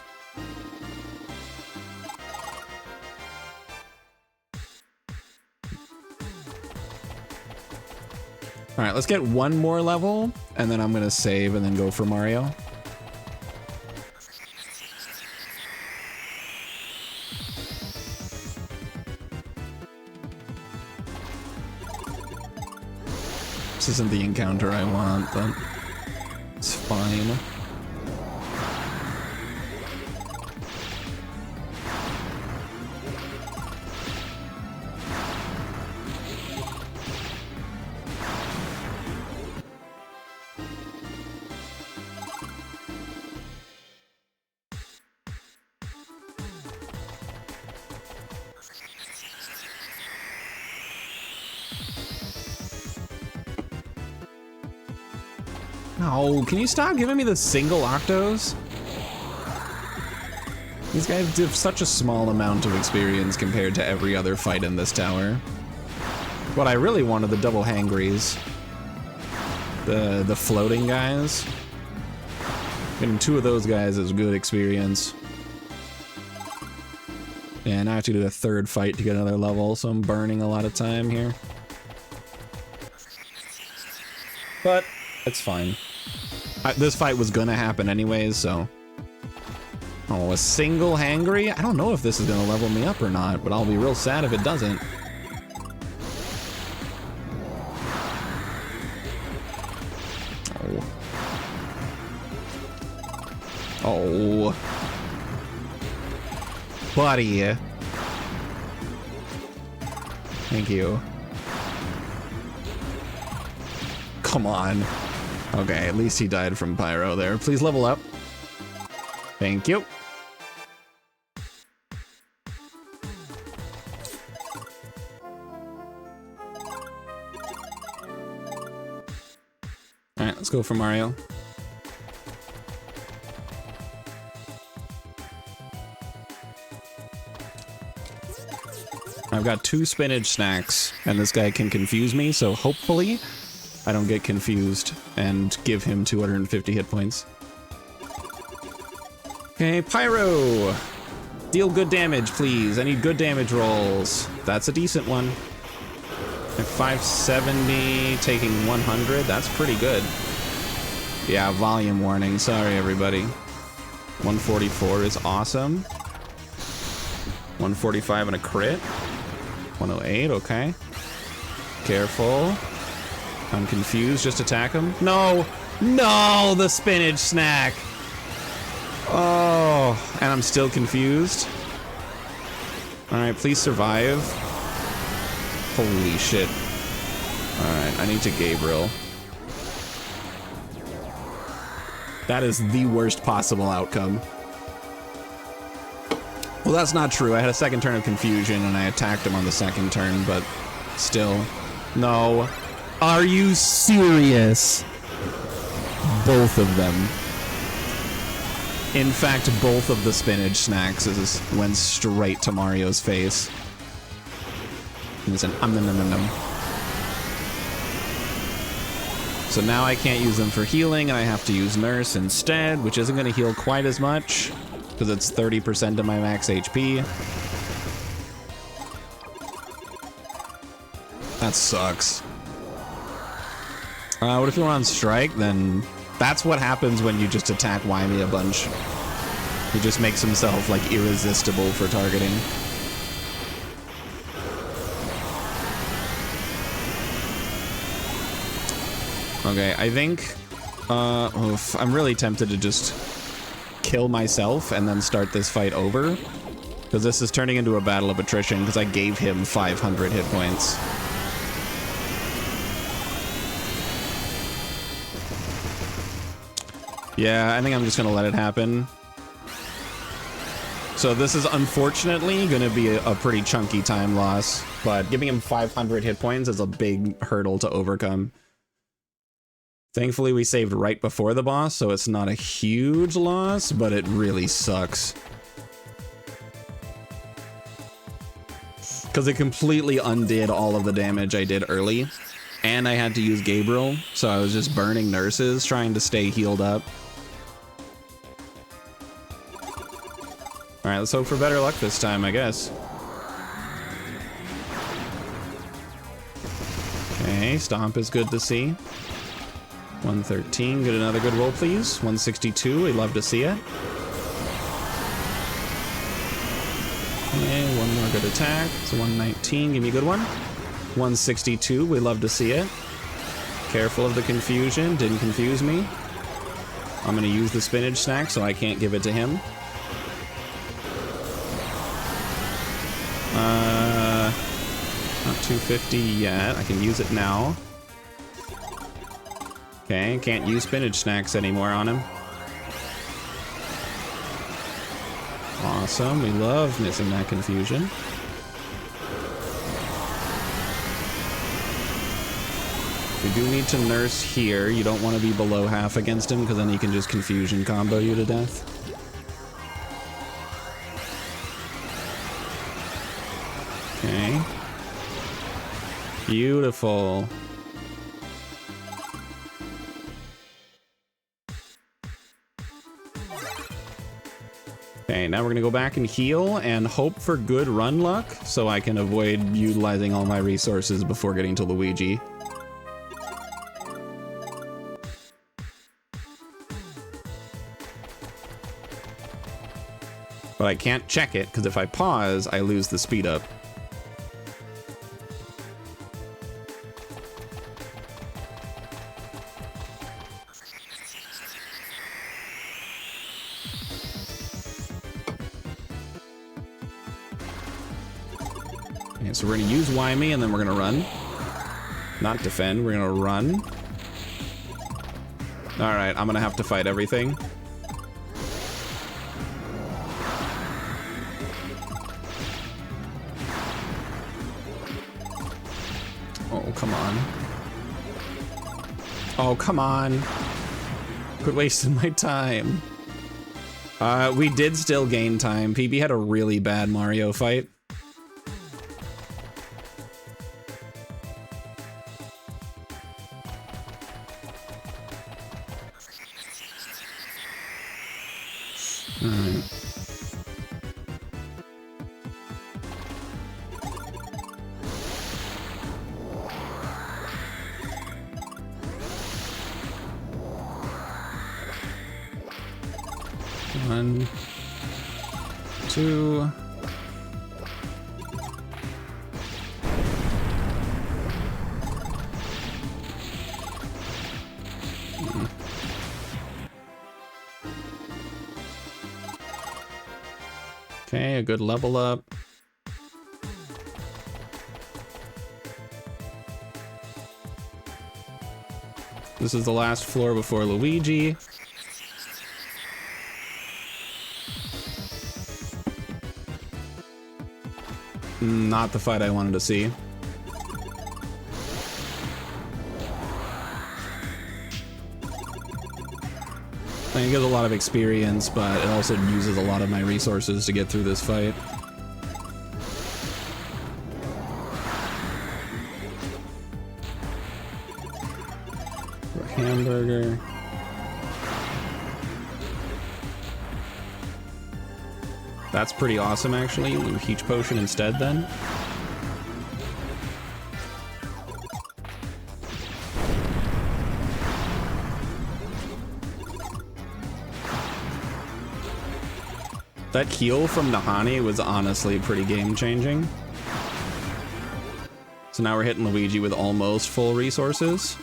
All right, let's get one more level, and then I'm gonna save and then go for Mario. This isn't the encounter I want, but it's fine. Oh, can you stop giving me the single octos? These guys have such a small amount of experience compared to every other fight in this tower. What I really wanted, the double hangries. The floating guys. Getting 2 of those guys is good experience. And I have to do a 3rd fight to get another level, so I'm burning a lot of time here. But it's fine. This fight was gonna happen anyways, so. Oh, a single hangry? I don't know if this is gonna level me up or not, but I'll be real sad if it doesn't. Oh. Oh. Buddy. Thank you. Come on. Okay, at least he died from Pyro there. Please level up. Thank you. Alright, let's go for Mario. I've got 2 spinach snacks, and this guy can confuse me, so hopefully I don't get confused and give him 250 hit points. Okay, Pyro! Deal good damage, please. I need good damage rolls. That's a decent one. At 570, taking 100, that's pretty good. Yeah, volume warning, sorry everybody. 144 is awesome. 145 and a crit. 108, okay. Careful. I'm confused, just attack him. No, no, the spinach snack. Oh, and I'm still confused. All right, please survive. Holy shit. All right, I need to Gabriel. That is the worst possible outcome. Well, that's not true. I had a second turn of confusion and I attacked him on the second turn, but still. No. Are you serious? Both of them. In fact, both of the spinach snacks went straight to Mario's face. Listen, nom. So now I can't use them for healing, and I have to use Nurse instead, which isn't going to heal quite as much, because it's 30% of my max HP. That sucks. What if you're on strike? Then that's what happens when you just attack Wymie a bunch. He just makes himself like irresistible for targeting. Okay, I think I'm really tempted to just kill myself and then start this fight over, because this is turning into a battle of attrition because I gave him 500 hit points. Yeah, I think I'm just gonna let it happen. So this is unfortunately gonna be a pretty chunky time loss, but giving him 500 hit points is a big hurdle to overcome. Thankfully we saved right before the boss, so it's not a huge loss, but it really sucks. Because it completely undid all of the damage I did early, and I had to use Gabriel, so I was just burning nurses trying to stay healed up. Alright, let's hope for better luck this time, I guess. Okay, Stomp is good to see. 113, get another good roll, please. 162, we'd love to see it. Okay, one more good attack. So 119, give me a good one. 162, we love to see it. Careful of the confusion, didn't confuse me. I'm gonna use the spinach snack so I can't give it to him. Not 250 yet, I can use it now. Okay, can't use spinach snacks anymore on him. Awesome, we love missing that confusion. We do need to nurse here. You don't want to be below half against him because then he can just confusion combo you to death. Okay. Beautiful. Okay, now we're gonna go back and heal and hope for good run luck so I can avoid utilizing all my resources before getting to Luigi. But I can't check it because if I pause, I lose the speed up. So we're gonna use Wymie and then we're gonna run. Not defend, we're gonna run. Alright, I'm gonna have to fight everything. Oh, come on. Oh, come on. Quit wasting my time. We did still gain time. PB had a really bad Mario fight. One, two. Okay, a good level up. This is the last floor before Luigi. Not the fight I wanted to see. I think it gives a lot of experience, but it also uses a lot of my resources to get through this fight. For a hamburger. That's pretty awesome, actually. We'll Heach Potion instead, then. That heal from Nahani was honestly pretty game-changing. So now we're hitting Luigi with almost full resources.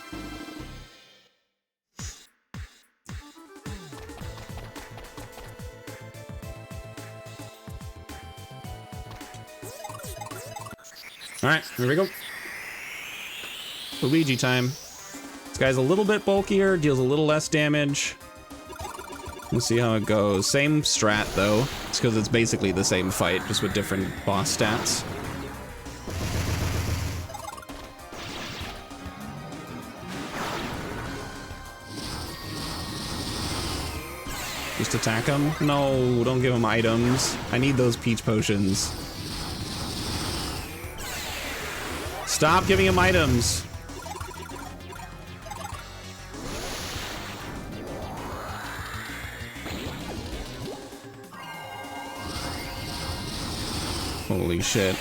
Alright, here we go. Luigi time. This guy's a little bit bulkier, deals a little less damage. We'll see how it goes. Same strat, though. It's because it's basically the same fight, just with different boss stats. Just attack him? No, don't give him items. I need those peach potions. Stop giving him items. Holy shit.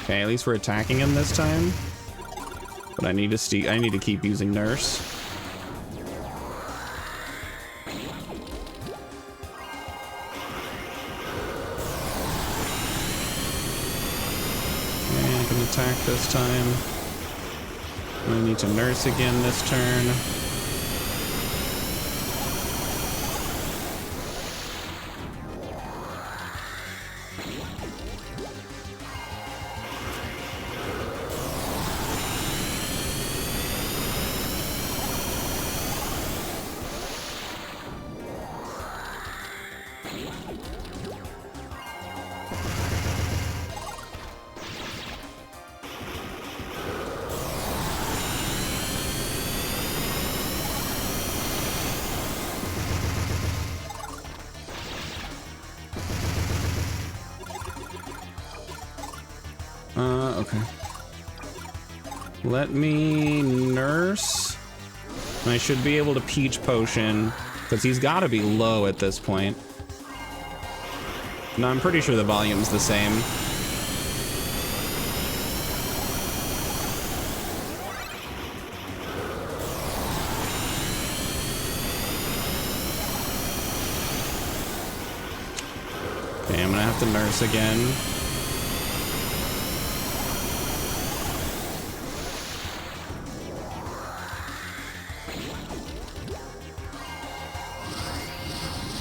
Okay, at least we're attacking him this time. But I need to keep using Nurse. Okay, I can attack this time. I need to Nurse again this turn. Okay. Let me Nurse. I should be able to Peach Potion, because he's got to be low at this point. No, I'm pretty sure the volume's the same. Okay, I'm gonna have to Nurse again.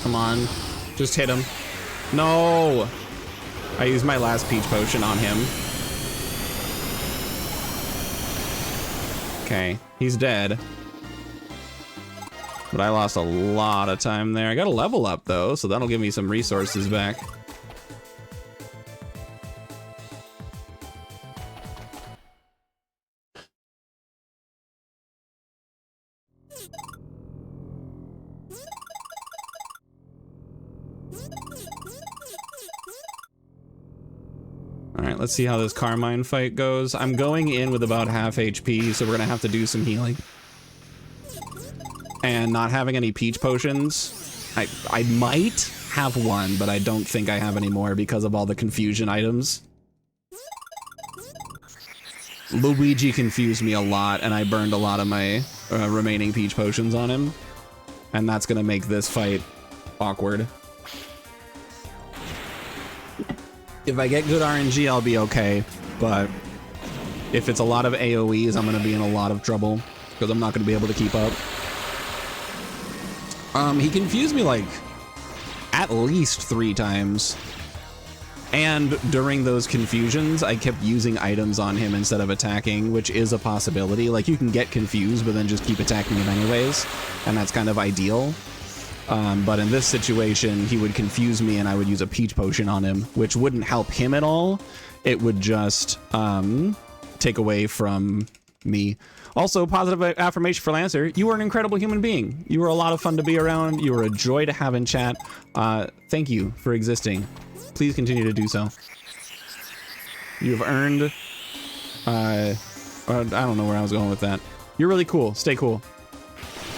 Come on, just hit him. No! I used my last Peach Potion on him. Okay, he's dead. But I lost a lot of time there. I got a level up though, so that'll give me some resources back. Alright, let's see how this Carmine fight goes. I'm going in with about half HP, so we're gonna have to do some healing. And not having any Peach Potions. I might have one, but I don't think I have any more because of all the confusion items. Luigi confused me a lot, and I burned a lot of my remaining Peach Potions on him. And that's gonna make this fight awkward. If I get good RNG, I'll be okay, but if it's a lot of AoEs, I'm gonna be in a lot of trouble, because I'm not gonna be able to keep up. He confused me like at least 3 times. And during those confusions, I kept using items on him instead of attacking, which is a possibility. Like, you can get confused, but then just keep attacking him anyways, and that's kind of ideal. But in this situation, he would confuse me and I would use a Peach Potion on him, which wouldn't help him at all. It would just take away from me. Also, positive affirmation for Lancer. You were an incredible human being. You were a lot of fun to be around. You were a joy to have in chat. Thank you for existing. Please continue to do so. You have earned... I don't know where I was going with that. You're really cool. Stay cool.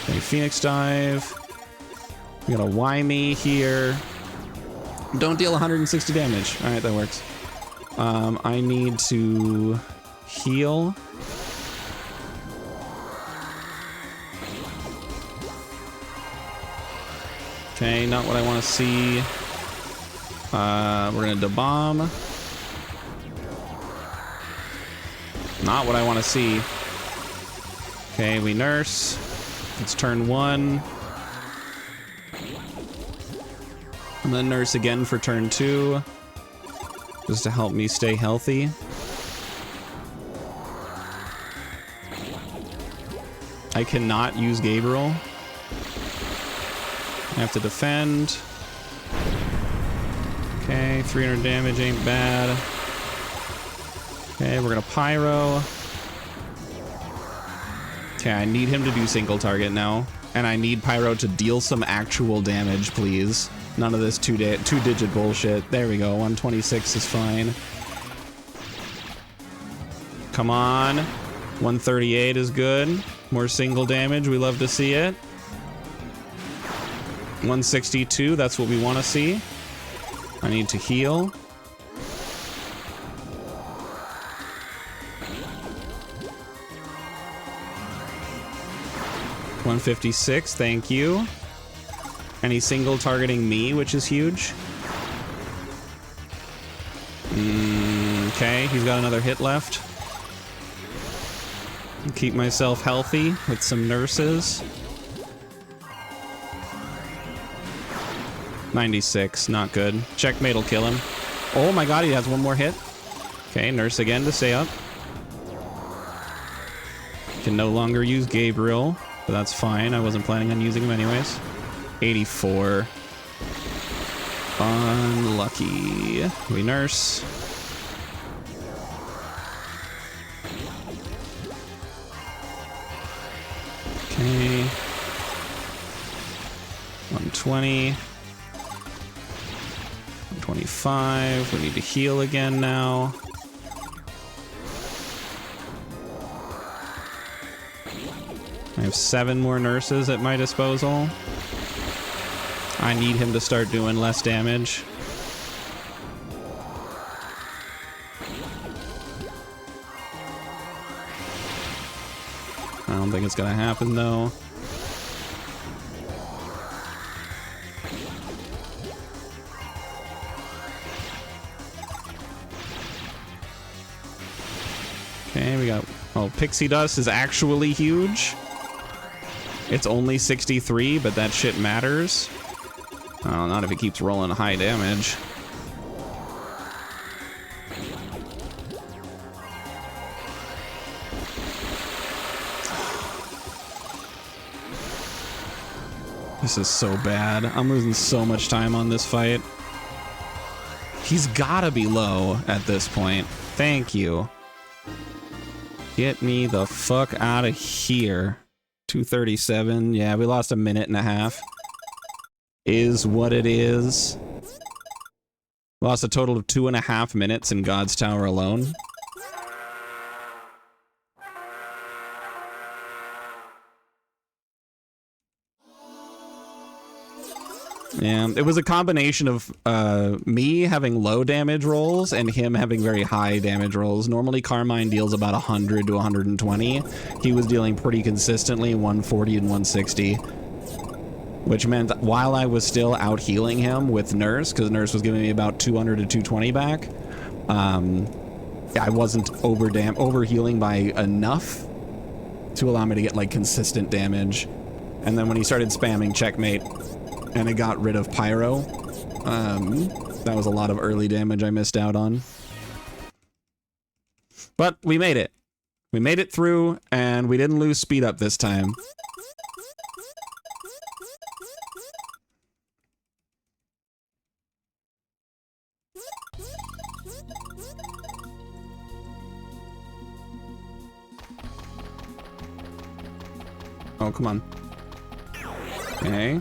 Okay, Phoenix Dive. We got a Why-Me here. Don't deal 160 damage. All right, that works. I need to heal. Okay, not what I want to see. We're gonna da-bomb. Not what I want to see. Okay, we nurse. It's turn 1. And then nurse again for turn 2. Just to help me stay healthy. I cannot use Gabriel. I have to defend. Okay, 300 damage ain't bad. Okay, we're gonna pyro. Okay, I need him to do single target now. And I need pyro to deal some actual damage, please. None of this two-digit bullshit. There we go, 126 is fine. Come on. 138 is good. More single damage, we love to see it. 162, that's what we want to see. I need to heal. $156, thank you. And he's single targeting me, which is huge. Okay, he's got another hit left. Keep myself healthy with some nurses. 96, not good. Checkmate will kill him. Oh my god, he has one more hit. Okay, nurse again to stay up. Can no longer use Gabriel, but that's fine. I wasn't planning on using him anyways. 84. Unlucky. We nurse. Okay. 120. 125. We need to heal again now. I have 7 more nurses at my disposal. I need him to start doing less damage. I don't think it's gonna happen though. Okay, we got... Oh, Pixie Dust is actually huge. It's only 63, but that shit matters. Oh, not if it keeps rolling high damage. This is so bad. I'm losing so much time on this fight. He's gotta be low at this point. Thank you. Get me the fuck out of here. 237. Yeah, we lost a minute and a half. Is what it is. Lost a total of 2.5 minutes in God's Tower alone. Yeah, it was a combination of me having low damage rolls and him having very high damage rolls. Normally Carmine deals about 100 to 120. He was dealing pretty consistently 140 and 160. Which meant while I was still out healing him with Nurse, because Nurse was giving me about 200 to 220 back, I wasn't over healing by enough to allow me to get like consistent damage. And then when he started spamming checkmate, and it got rid of Pyro. That was a lot of early damage I missed out on. But we made it. We made it through, and we didn't lose speed up this time. Oh, come on. Okay.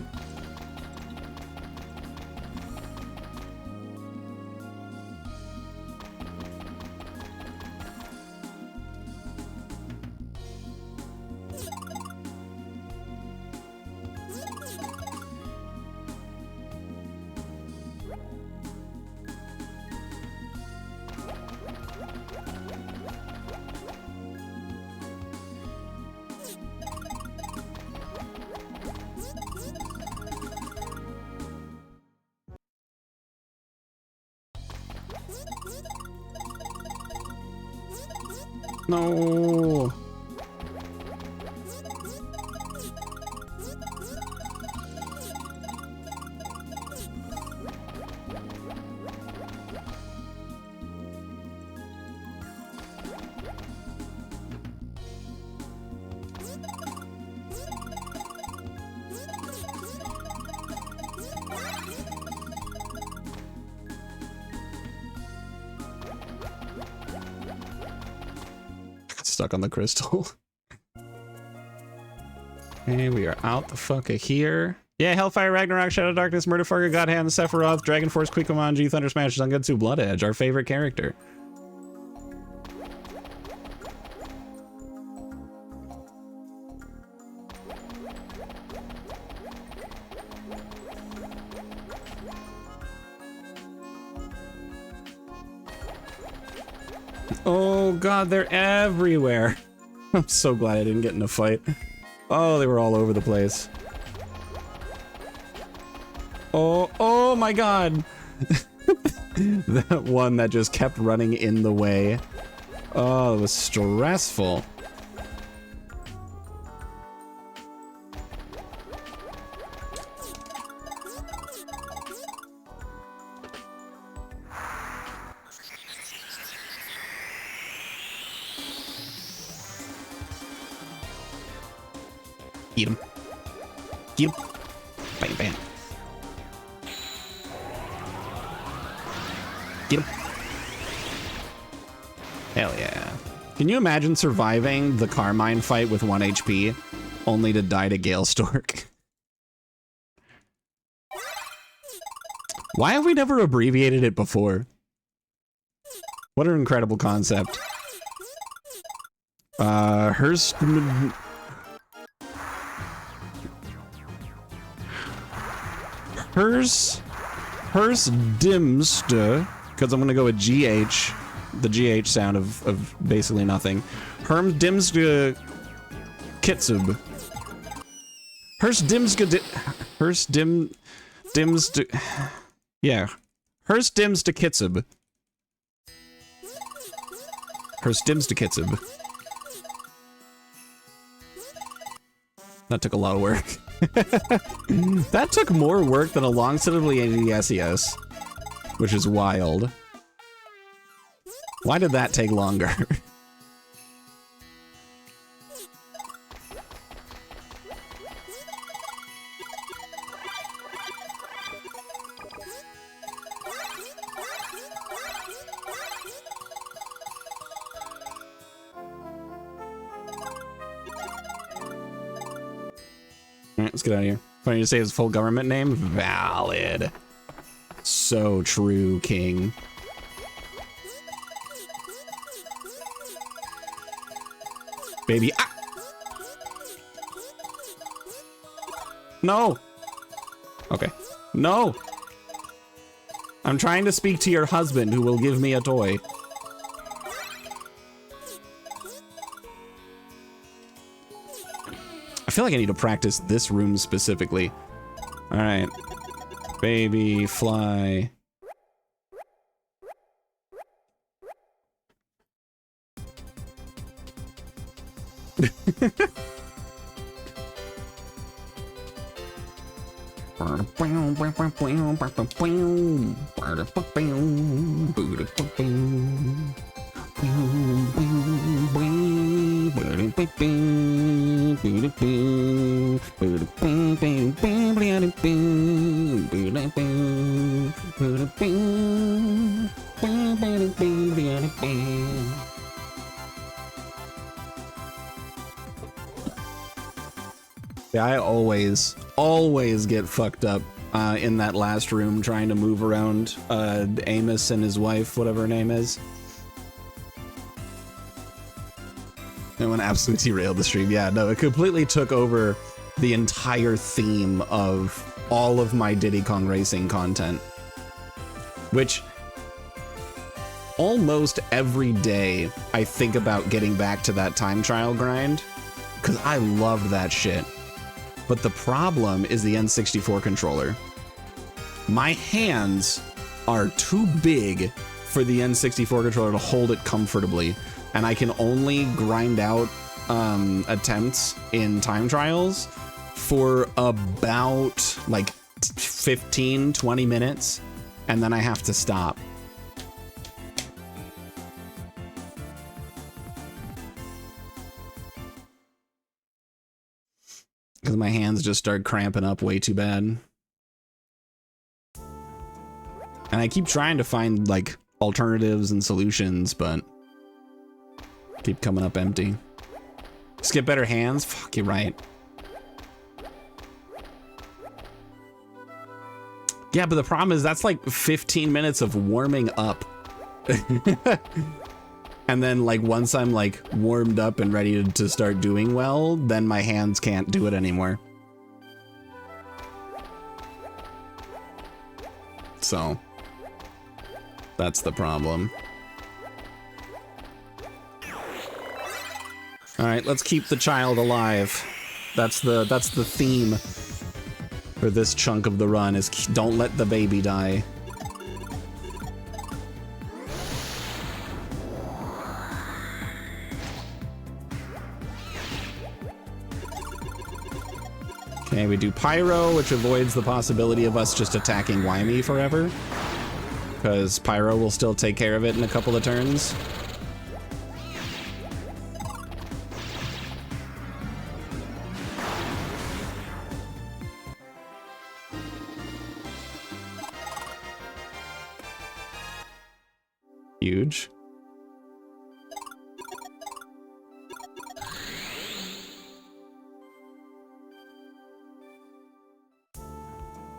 No. Stuck on the crystal. Okay, we are out the fuck of here. Yeah, Hellfire, Ragnarok, Shadow Darkness, Murderfucker, Godhand, Sephiroth, Dragon Force, Quickomanji, Thunder Smash, Zangetsu, Blood Edge, our favorite character. Oh god, they're everywhere. I'm so glad I didn't get in a fight. Oh, they were all over the place. Oh my god. That one that just kept running in the way. Oh, it was stressful. Eat him. Get him. Bam, bam. Get him. Hell yeah. Can you imagine surviving the Carmine fight with 1 HP, only to die to Gale Stork? Why have we never abbreviated it before? What an incredible concept. Hurst Dimster, because I'm gonna go with GH, the GH sound of basically nothing. Herm Dimska Kitsub. Hurst Dimska yeah. Hurst Dimsta Kitsub. Hurst Dimsta Kitsub. That took a lot of work. That took more work than a long set of SES, which is wild. Why did that take longer? Alright, let's get out of here. Funny to say his full government name? Valid. So true, King. Baby. Ah! No! Okay. No! I'm trying to speak to your husband who will give me a toy. I feel like I need to practice this room specifically. All right. Baby, fly. Yeah, I always get fucked up in that last room trying to move around Amos and his wife, whatever her name is. I went absolutely derailed the stream. Yeah, no, it completely took over the entire theme of all of my Diddy Kong Racing content. Which, almost every day, I think about getting back to that time trial grind, because I loved that shit. But the problem is the N64 controller. My hands are too big for the N64 controller to hold it comfortably. And I can only grind out attempts in time trials for about like 15, 20 minutes, and then I have to stop. Because my hands just start cramping up way too bad. And I keep trying to find like alternatives and solutions, but keep coming up empty. Skip better hands? Fuck, you're right. Yeah, but the problem is that's like 15 minutes of warming up. And then like once I'm like warmed up and ready to start doing well, then my hands can't do it anymore. So that's the problem. All right, let's keep the child alive. That's the theme for this chunk of the run, is don't let the baby die. Okay, we do Pyro, which avoids the possibility of us just attacking Wymie forever, because Pyro will still take care of it in a couple of turns. Huge.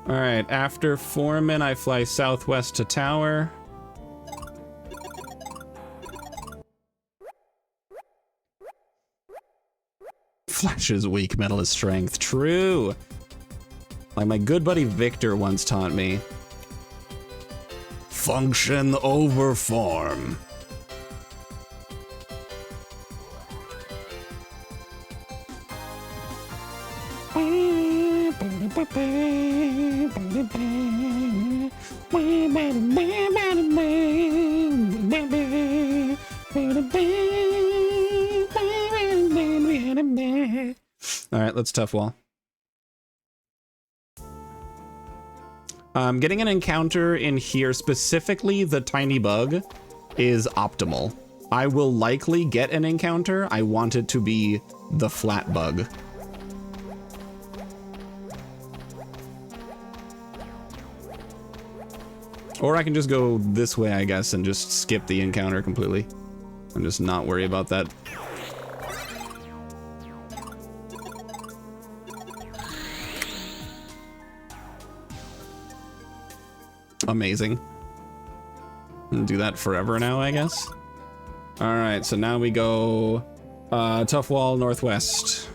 All right, after Foreman, I fly southwest to Tower. Flash is weak, Metal is strength. True. Like my good buddy Victor once taught me. Function over form. All right, let's tough wall. Getting an encounter in here, specifically the tiny bug, is optimal. I will likely get an encounter. I want it to be the flat bug. Or I can just go this way, I guess, and just skip the encounter completely. And just not worry about that. Amazing. I'll do that forever now, I guess. All right, so now we go tough wall northwest.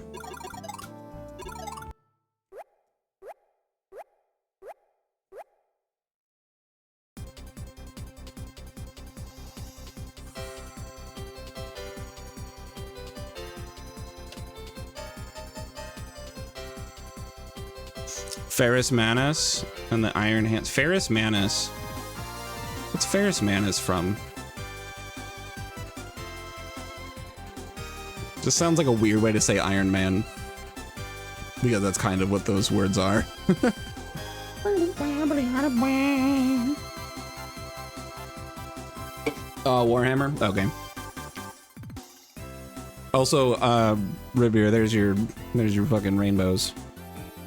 Ferrous Manus and the Iron Hands. Ferrous Manus. What's Ferrous Manus from? Just sounds like a weird way to say Iron Man. Because that's kind of what those words are. Warhammer? Okay. Also, Rivier, there's your fucking rainbows.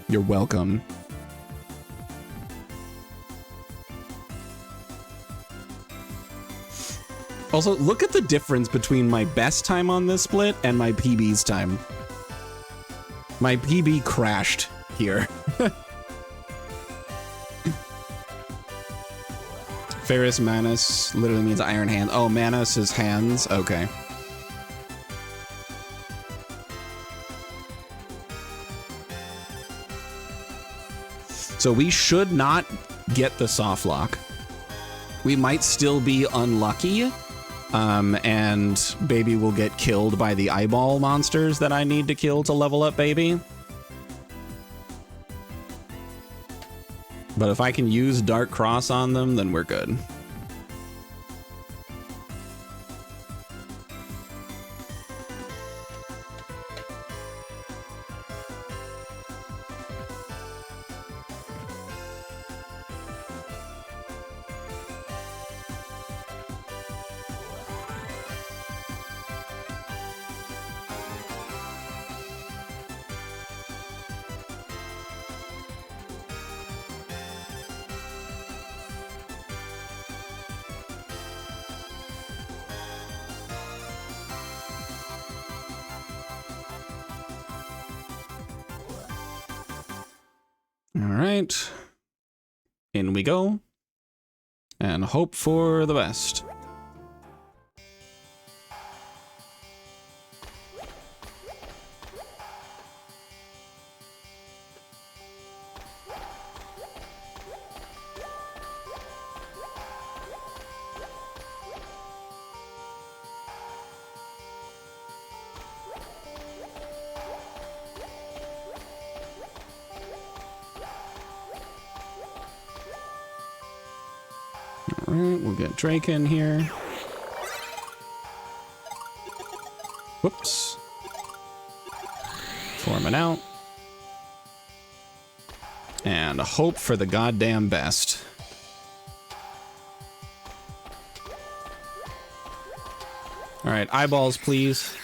You're welcome. Also, look at the difference between my best time on this split and my PB's time. My PB crashed here. Ferrous Manus literally means iron hand. Oh, Manus is hands? Okay. So we should not get the soft lock. We might still be unlucky, and Baby will get killed by the eyeball monsters that I need to kill to level up Baby. But if I can use Dark Cross on them, then we're good. All right. In we go. And hope for the best. Alright, we'll get Drake in here. Whoops. Forming out. And hope for the goddamn best. Alright, eyeballs, please.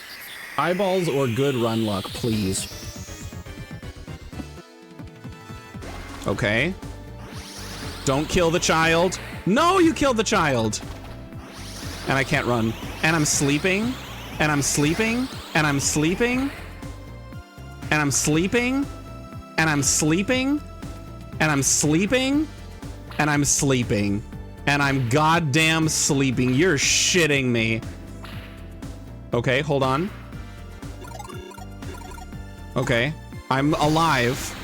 Eyeballs or good run luck, please. Okay. Don't kill the child. No, you killed the child. And I can't run. And I'm sleeping. And I'm sleeping. And I'm sleeping. And I'm sleeping. And I'm sleeping. And I'm sleeping. And I'm sleeping. And I'm goddamn sleeping. You're shitting me. Okay, hold on. Okay. I'm alive.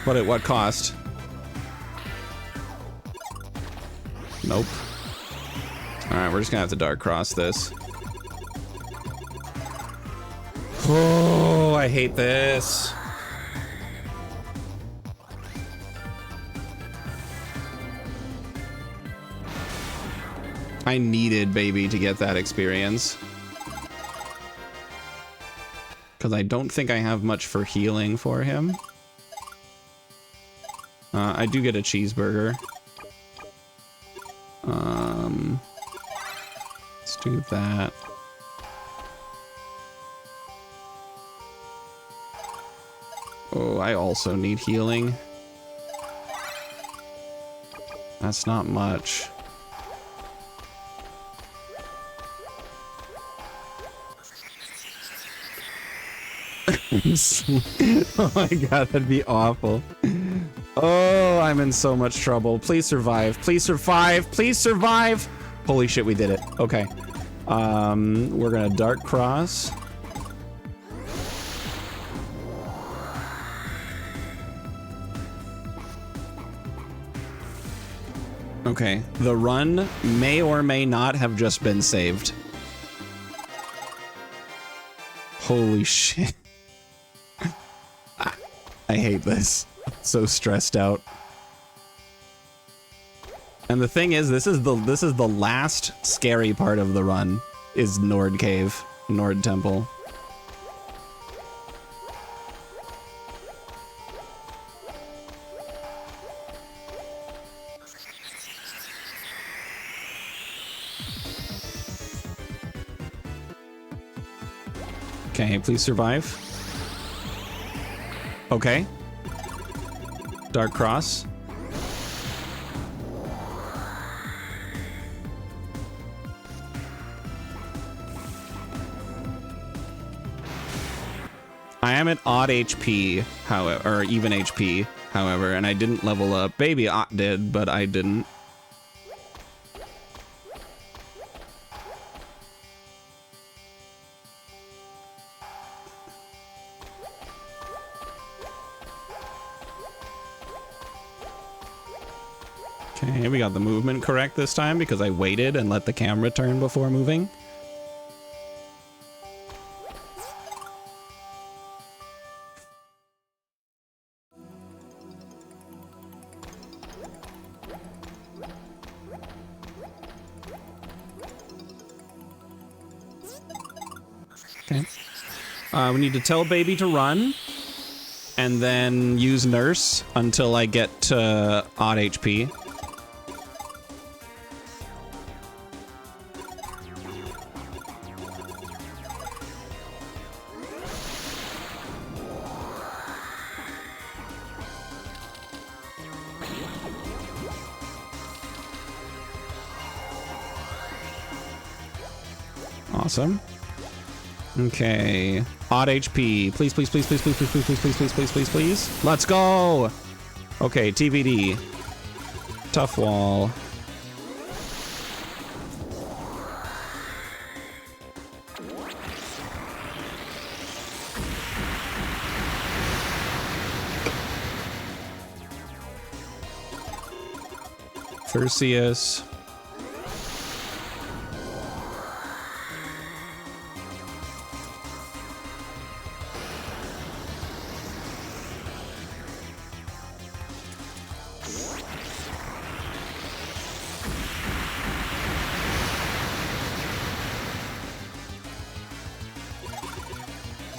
But at what cost? Nope. Alright, we're just gonna have to dark cross this. Oh, I hate this. I needed baby to get that experience. Because I don't think I have much for healing for him. I do get a cheeseburger. Let's do that. Oh, I also need healing. That's not much. Oh my god, that'd be awful. Oh, I'm in so much trouble. Please survive. Please survive. Please survive. Holy shit, we did it. Okay. We're gonna dark cross. Okay. The run may or may not have just been saved. Holy shit. I hate this. So stressed out. And the thing is, this is the last scary part of the run, is Nord Cave, Nord Temple. Okay, please survive. Okay. Dark Cross. I am at odd HP, however, or even HP, however, and I didn't level up. Baby Ott did, but I didn't. Okay, we got the movement correct this time because I waited and let the camera turn before moving. Okay. We need to tell baby to run and then use nurse until I get to odd HP. Awesome. Okay, Odd HP. Please, please, please, please, please, please, please, please, please, please, please, please, please. Let's go. Okay, TBD. Tough wall. Perseus.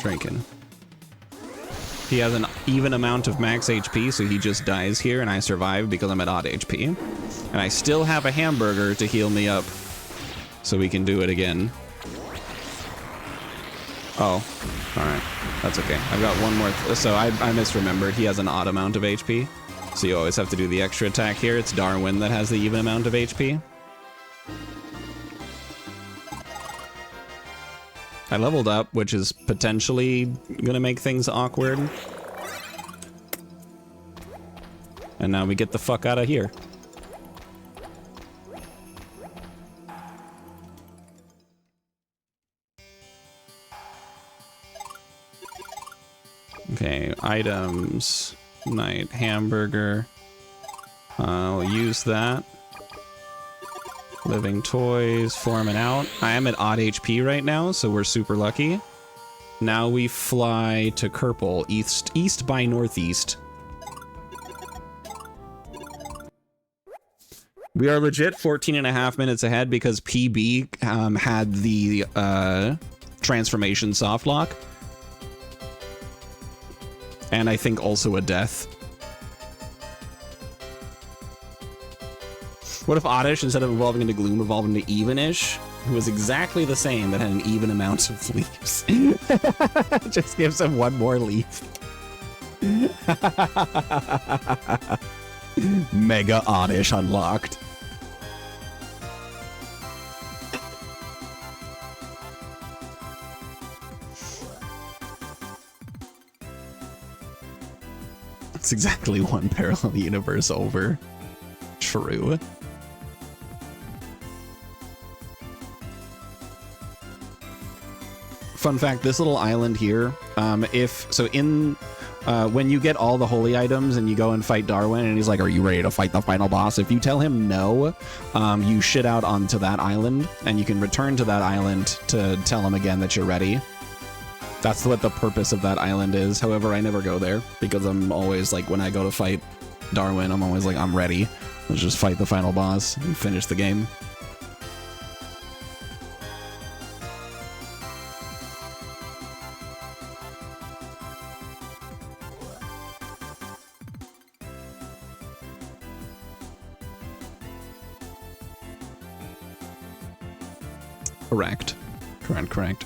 Drinking. He has an even amount of max HP, so he just dies here, and I survive because I'm at odd HP. And I still have a hamburger to heal me up, so we can do it again. Oh, all right. That's okay. I've got one more. So I misremembered. He has an odd amount of HP, so you always have to do the extra attack here. It's Darwin that has the even amount of HP. I leveled up, which is potentially gonna make things awkward. And now we get the fuck out of here. Okay, items, night hamburger. I'll use that. Living toys, forming out. I am at odd HP right now, so we're super lucky. Now we fly to Kerpel, east by northeast. We are legit 14.5 minutes ahead because PB had the transformation soft lock. And I think also a death. What if Oddish, instead of evolving into Gloom, evolved into Evenish, who was exactly the same, that had an even amount of leaves? Just gives him one more leaf. Mega Oddish unlocked. It's exactly one parallel universe over. True. Fun fact, this little island here, when you get all the holy items and you go and fight Darwin and he's like, are you ready to fight the final boss? If you tell him no, you shit out onto that island and you can return to that island to tell him again that you're ready. That's what the purpose of that island is. However, I never go there because I'm always like, when I go to fight Darwin, I'm always like, I'm ready. Let's just fight the final boss and finish the game. Correct. Correct.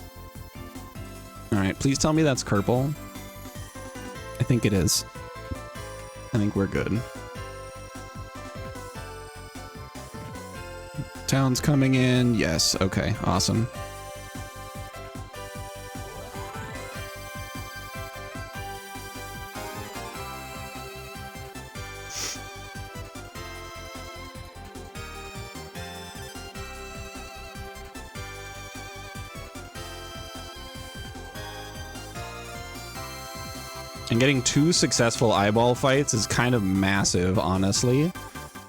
Alright, please tell me that's Kerpel. I think it is. I think we're good. Town's coming in. Yes, okay, awesome. And getting 2 successful eyeball fights is kind of massive, honestly.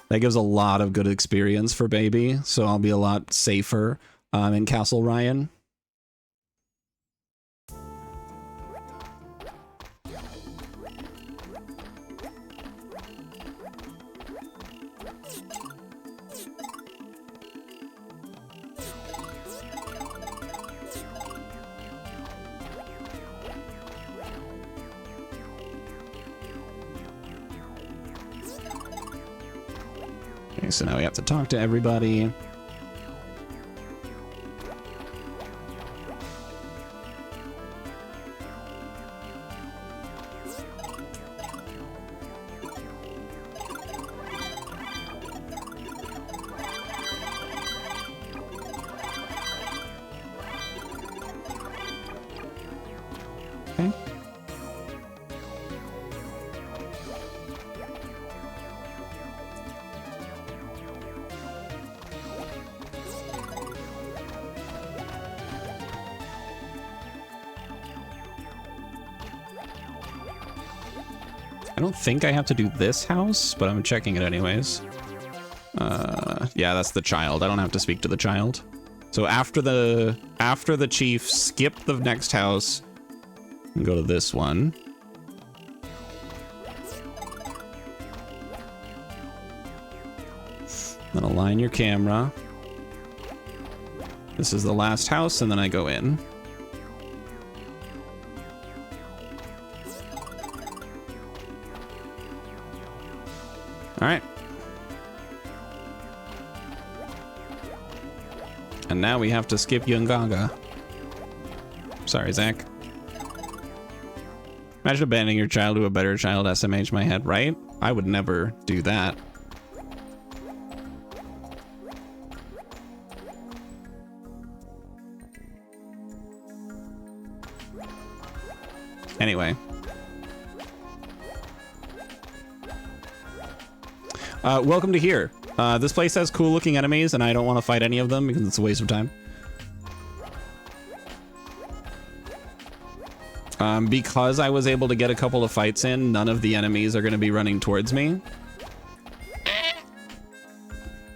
That gives a lot of good experience for Baby, so I'll be a lot safer in Castle Ryan. Okay, so now we have to talk to everybody. Okay. I don't think I have to do this house, but I'm checking it anyways. Yeah, that's the child. I don't have to speak to the child. So after the chief, skip the next house and go to this one. Then align your camera. This is the last house, and then I go in. All right. And now we have to skip Yugonga. Sorry, Zach. Imagine abandoning your child to a better child, SMH my head, right? I would never do that. Anyway. Welcome to here. This place has cool looking enemies and I don't want to fight any of them because it's a waste of time. Because I was able to get a couple of fights in, none of the enemies are going to be running towards me.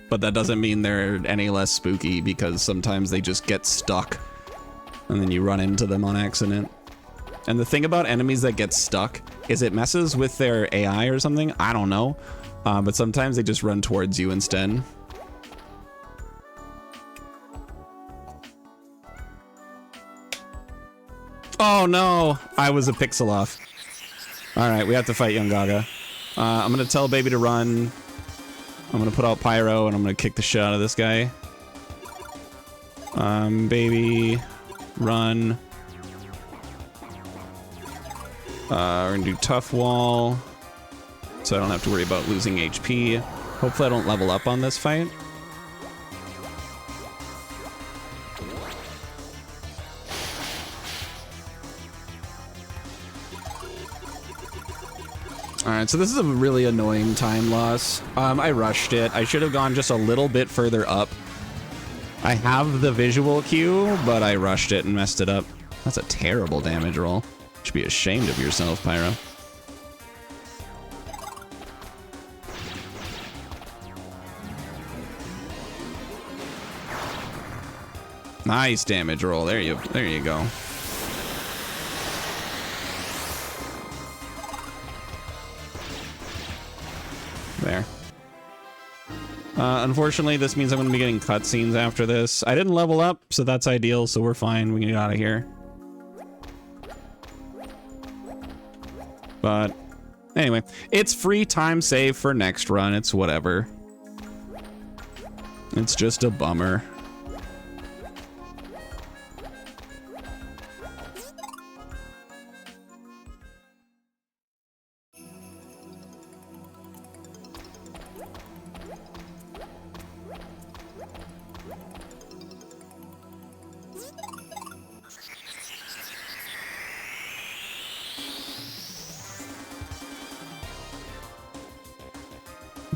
But that doesn't mean they're any less spooky because sometimes they just get stuck and then you run into them on accident. And the thing about enemies that get stuck is it messes with their AI or something. I don't know. But sometimes they just run towards you instead. Oh no, I was a pixel off. All right, we have to fight Yugonga. I'm gonna tell baby to run. I'm gonna put out pyro and I'm gonna kick the shit out of this guy. Baby, run. We're gonna do tough wall. So I don't have to worry about losing HP. Hopefully I don't level up on this fight. Alright, so this is a really annoying time loss. I rushed it. I should have gone just a little bit further up. I have the visual cue, but I rushed it and messed it up. That's a terrible damage roll. You should be ashamed of yourself, Pyro. Nice damage roll. There you go. There. Unfortunately, this means I'm going to be getting cutscenes after this. I didn't level up, so that's ideal, so we're fine. We can get out of here. But anyway, it's free time save for next run. It's whatever. It's just a bummer.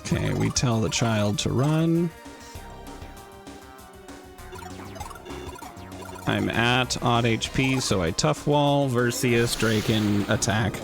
Okay, we tell the child to run. I'm at odd HP, so I tough wall, Vercius, Draken, attack.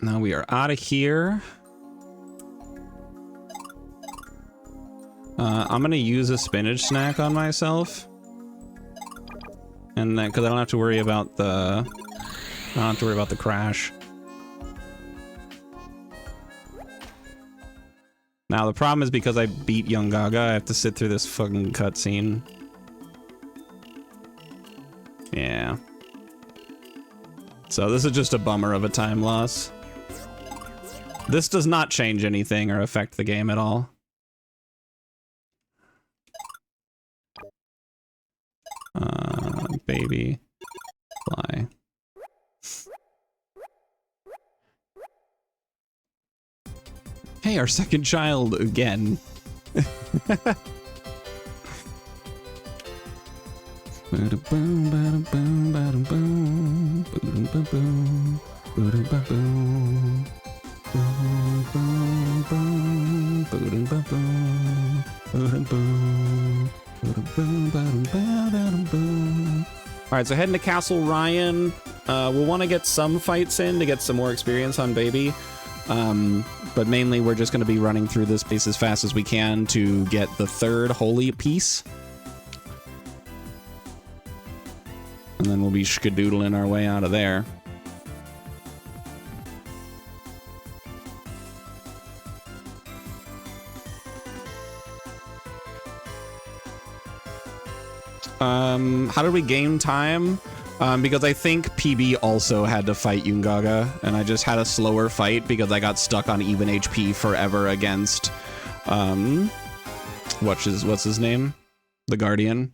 Now we are out of here. I'm gonna use a spinach snack on myself. And then, because I don't have to worry about the... I don't have to worry about the crash. Now the problem is because I beat Yugonga, I have to sit through this fucking cutscene. Yeah. So this is just a bummer of a time loss. This does not change anything or affect the game at all. Baby, fly. Hey, our second child again. Alright, so heading to Castle Ryan. We'll want to get some fights in to get some more experience on Baby. But mainly we're just going to be running through this place as fast as we can to get the third holy piece. And then we'll be skadoodling our way out of there. How did we gain time? Because I think PB also had to fight Yugonga, and I just had a slower fight because I got stuck on even HP forever against, what's his name? The Guardian.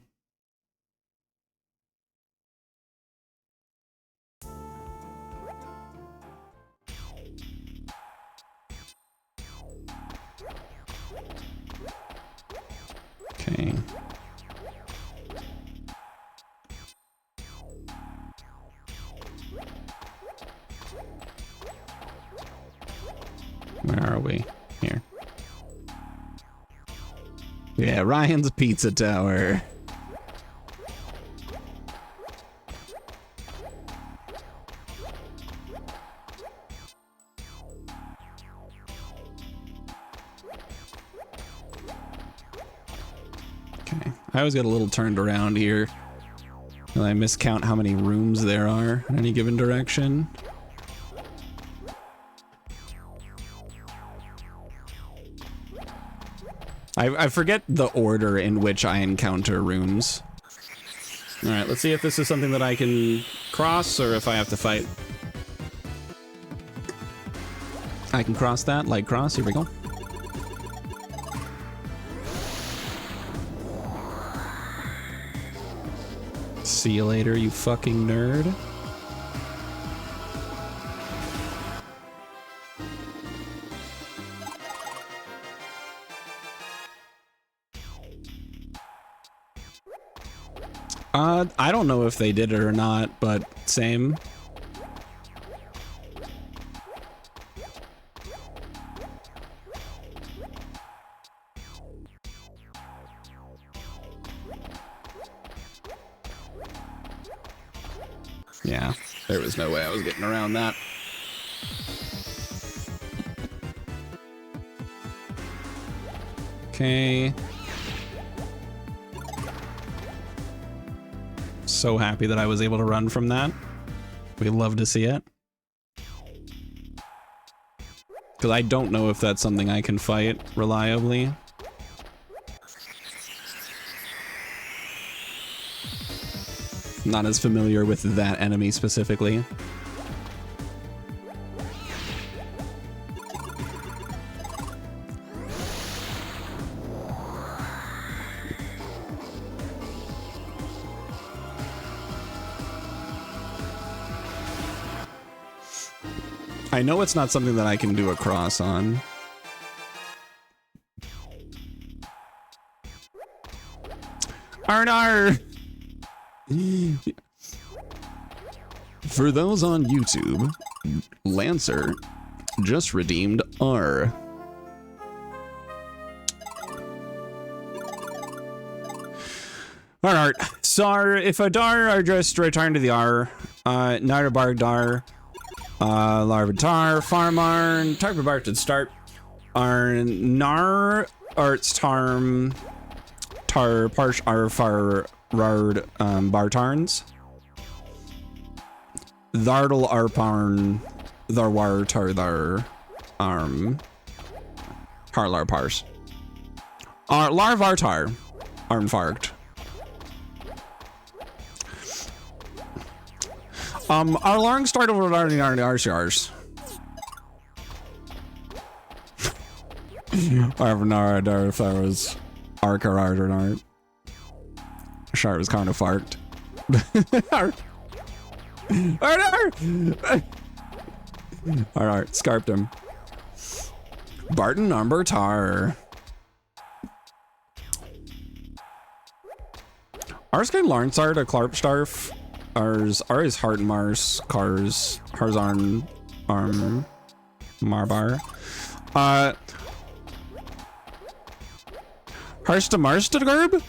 Okay. Where are we? Here. Yeah, Ryan's Pizza Tower. Okay, I always get a little turned around here. And I miscount how many rooms there are in any given direction. I forget the order in which I encounter rooms. Alright, let's see if this is something that I can cross or if I have to fight. I can cross that, light cross, here we go. See you later, you fucking nerd. I don't know if they did it or not, but same. Yeah, there was no way I was getting around that. Okay. So happy that I was able to run from that. We love to see it. Because I don't know if that's something I can fight reliably. Not as familiar with that enemy specifically. I know it's not something that I can do a cross on. Arnar! For those on YouTube, Lancer just redeemed R. Alright, Sar, if a Dar are just return to the R, Narabar Dar. Larvitar, Farmarn, Tarper Barted Start, Arnar, Arts Tarm, Tar, Parsh, Arfar, Rard, Bartarns, Thardal, Arparn, Tharwar, Tardar, Harlar, Pars, Larvartar, Arnfargt. Our long start over RCRs. Arvanar, Dartharos, Arcar, Shar was kind of farked. Alright, scarped him. Barton number tar. Arskin Larnsart, a Clarpstarf. Ours is Hart Mars, Cars, Harzarn, Marbar. Harsta Marstagurb?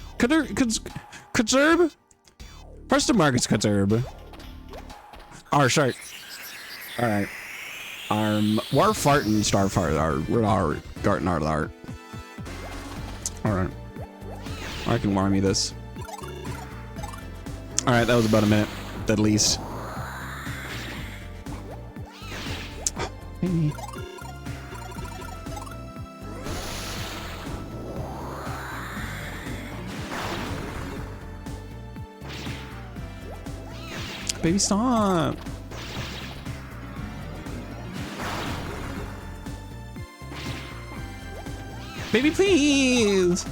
Kazurb? Harsta Marcus Kazurb. Shart. Alright. Warfartin Starfart, Gartnard art. Alright. I can warm you this. Alright, that was about a minute, at least. Baby. Baby, stop. Baby, please.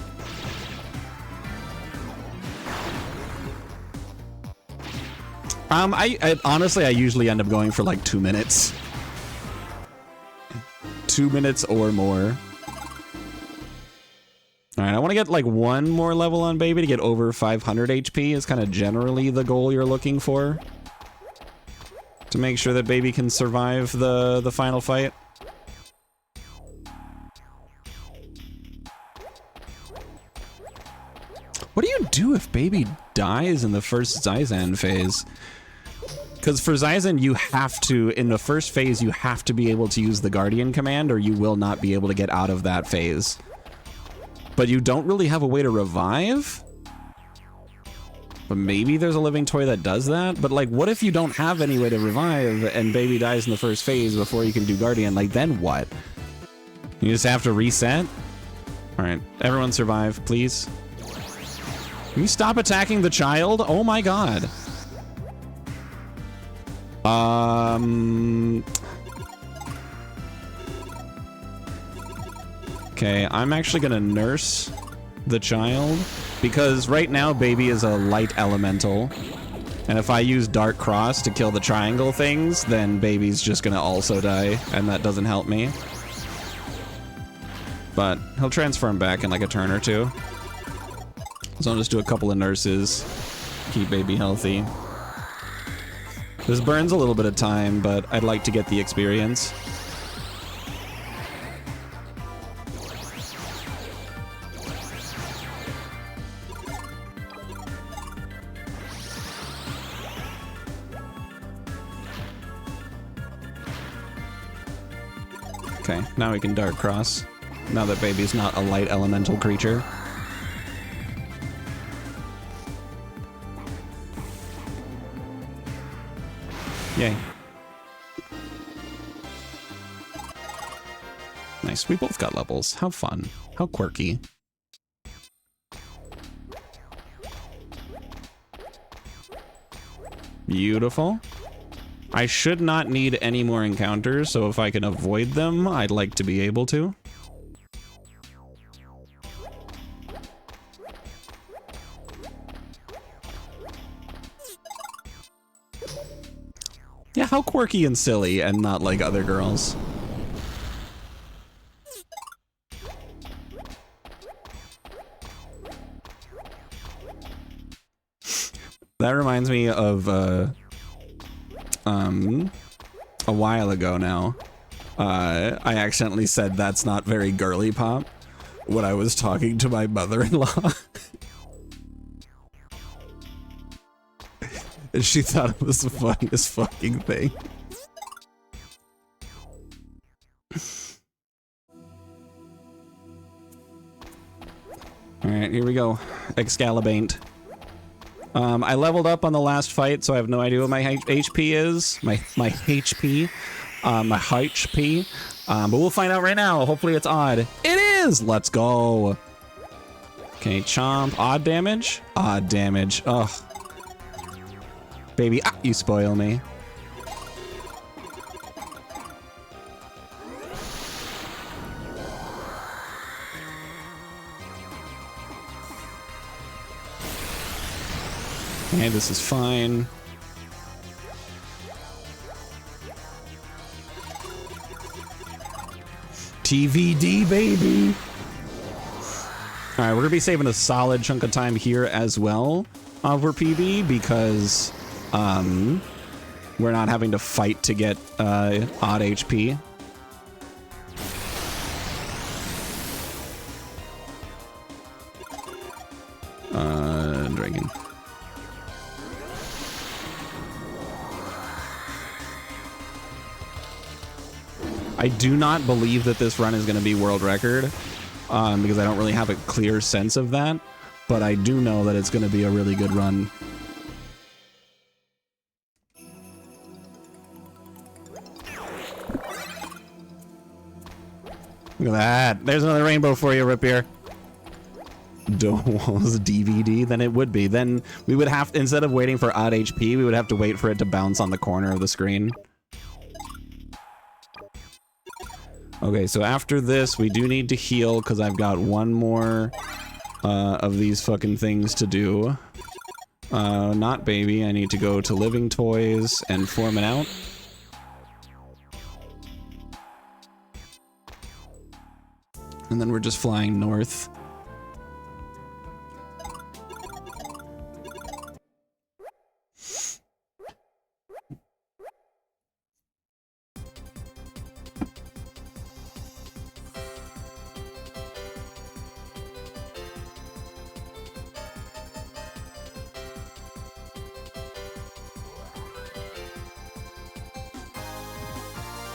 I honestly, I usually end up going for like 2 minutes. 2 minutes or more. Alright, I want to get like 1 more level on Baby to get over 500 HP is kind of generally the goal you're looking for. To make sure that Baby can survive the final fight. What do you do if Baby dies in the first Zyzan phase? Because for Zyzan, you have to, in the first phase, you have to be able to use the Guardian command or you will not be able to get out of that phase. But you don't really have a way to revive? But maybe there's a living toy that does that? But like, what if you don't have any way to revive and Baby dies in the first phase before you can do Guardian? Like, then what? You just have to reset? Alright, everyone survive, please. Can you stop attacking the child? Oh my god. Okay, I'm actually gonna nurse the child because right now Baby is a light elemental. And if I use Dark Cross to kill the triangle things, then Baby's just gonna also die, and that doesn't help me. But he'll transform back in like a turn or two. So I'll just do a couple of nurses, keep Baby healthy. This burns a little bit of time, but I'd like to get the experience. Okay, now we can Dark Cross. Now that Baby's not a light elemental creature. Yay. Nice, we both got levels. How fun. How quirky. Beautiful. I should not need any more encounters, so if I can avoid them, I'd like to be able to. Yeah, how quirky and silly and not like other girls. That reminds me of a while ago now. I accidentally said that's not very girly pop when I was talking to my mother-in-law. And she thought it was the funniest fucking thing. right, here we go. Excalibate. I leveled up on the last fight, so I have no idea what my HP is. My HP. My HP. But we'll find out right now. Hopefully it's odd. It is! Let's go. Okay, chomp. Odd damage? Odd damage. Ugh. Baby, you spoil me. Okay, this is fine. TVD, baby! Alright, we're gonna be saving a solid chunk of time here as well for PB because we're not having to fight to get odd HP. Dragon. I do not believe that this run is going to be world record because I don't really have a clear sense of that, but I do know that it's going to be a really good run. Look at that. There's another rainbow for you, Ripier. Was DVD? Then it would be. Then we would have, instead of waiting for odd HP, we would have to wait for it to bounce on the corner of the screen. Okay, so after this, we do need to heal because I've got one more of these fucking things to do. Not baby. I need to go to living toys and form it out. And then we're just flying north.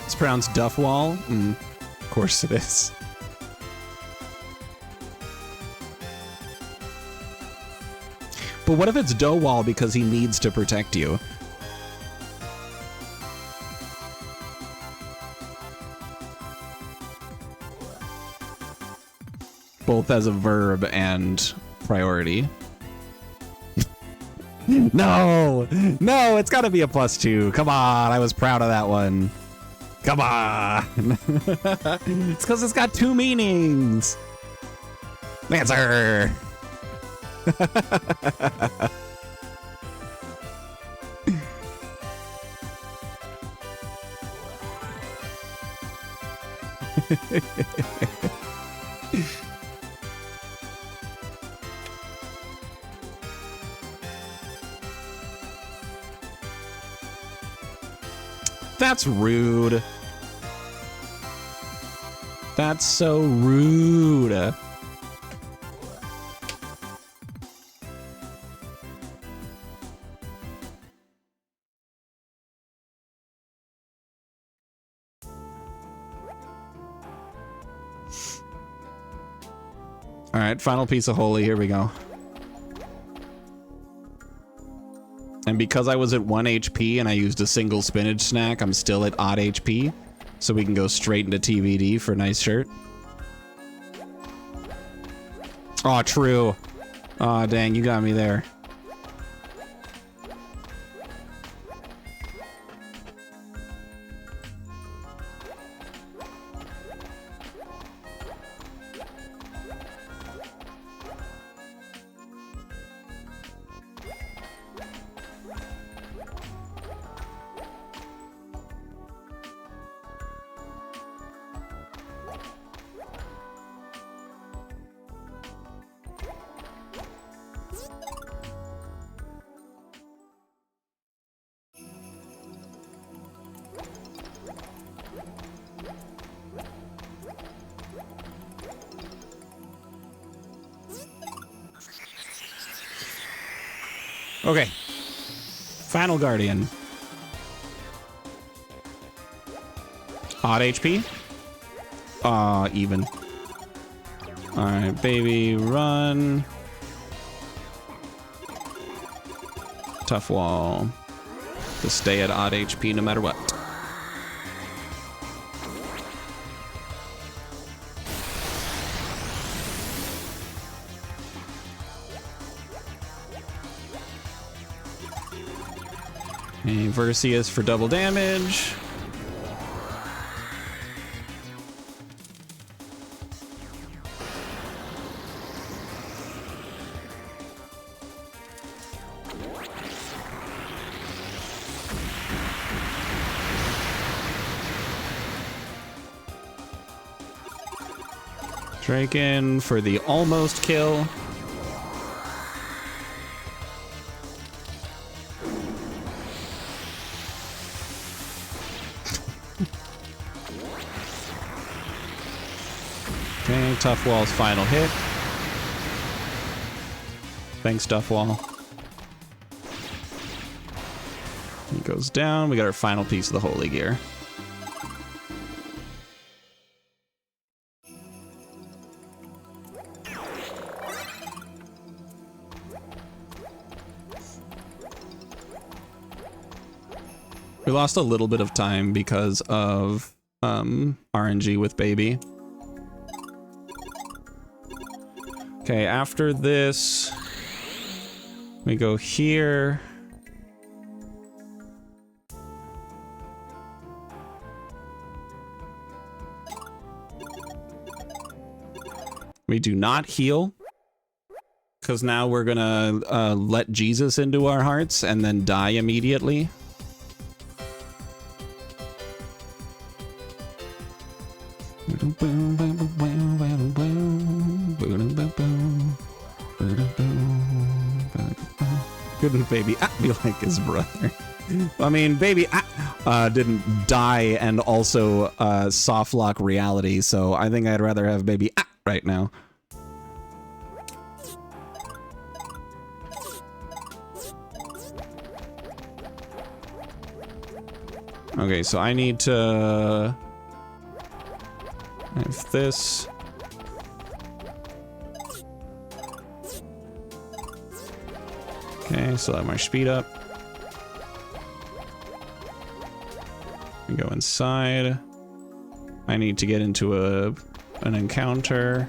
It's pronounced Duffwall. Of course it is. But what if it's Dowall because he needs to protect you? Both as a verb and priority. No! No, it's gotta be a +2. Come on, I was proud of that one. Come on! It's because it's got 2 meanings! Answer! That's rude. That's so rude. All right, final piece of holy. Here we go. And because I was at 1 HP and I used a single spinach snack, I'm still at odd HP. So we can go straight into TVD for a nice shirt. Aw, true. Aw, dang, you got me there. Okay. Final Guardian. Odd HP? Even. Alright, baby, run. Tough wall. To stay at odd HP no matter what. A Versius for double damage. Draken for the almost kill. Okay, Tough Wall's final hit. Thanks, Tough Wall. He goes down. We got our final piece of the Holy Gear. We lost a little bit of time because of RNG with baby. Okay, after this, we go here. We do not heal, because now we're gonna let Jesus into our hearts and then die immediately. Couldn't baby be like his brother? I mean, baby didn't die and also soft lock reality, so I think I'd rather have baby right now. Okay, so I need to have this. Okay, so I have my speed up. We go inside. I need to get into an encounter.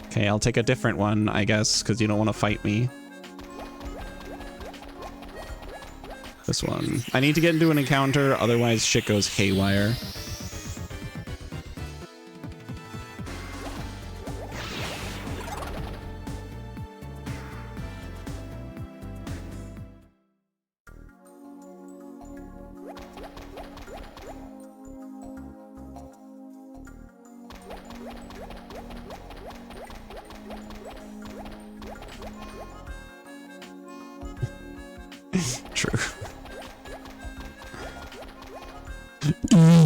Okay, I'll take a different one, I guess, because you don't want to fight me. This one. I need to get into an encounter, otherwise shit goes haywire. True.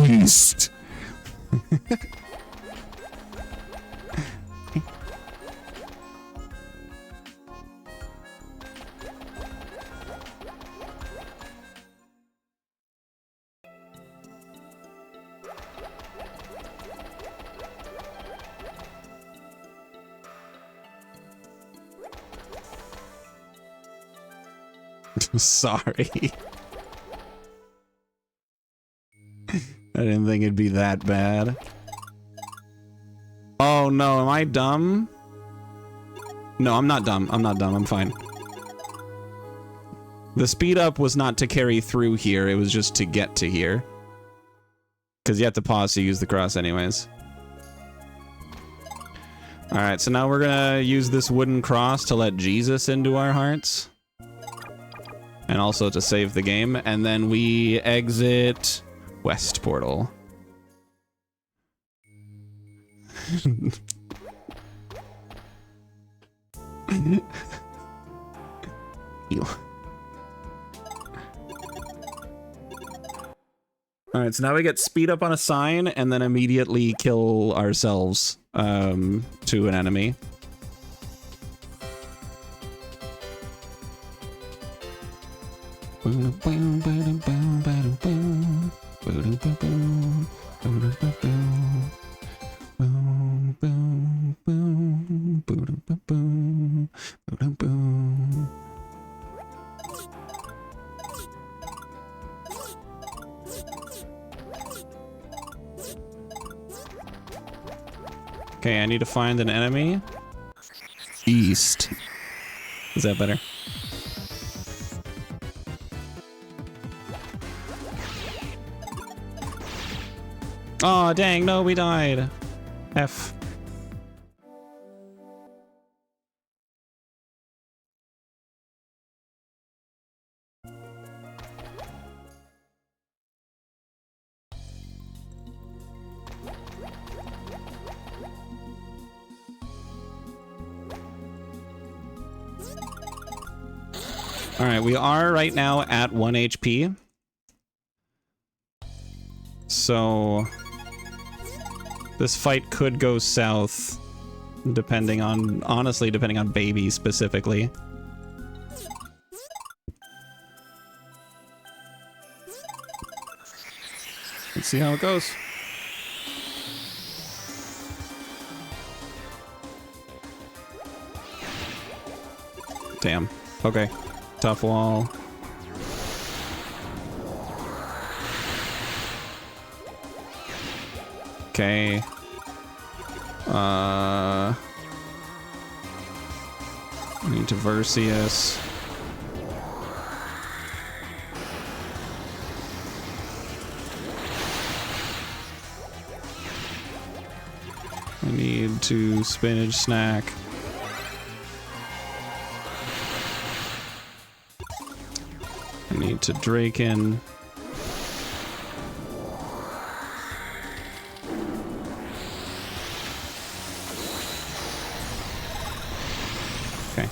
East. Sorry. I didn't think it'd be that bad. Oh no, am I dumb? No, I'm not dumb. I'm not dumb. I'm fine. The speed up was not to carry through here. It was just to get to here. Because you have to pause to use the cross anyways. Alright, so now we're gonna use this wooden cross to let Jesus into our hearts. And also to save the game. And then we exit West Portal. Alright, so now we get speed up on a sign and then immediately kill ourselves to an enemy. Boom, boom, boom, boom, boom, boom, boom, boom, boom. Okay, I need to find an enemy. East. Is that better? Aw, dang, no, we died. F. All right, we are right now at 1 HP. So this fight could go south, depending on, honestly, depending on Baby specifically. Let's see how it goes. Damn. Okay. Tough wall. Okay. I need to Versius. I need to spinach snack. I need to Draken. Okay.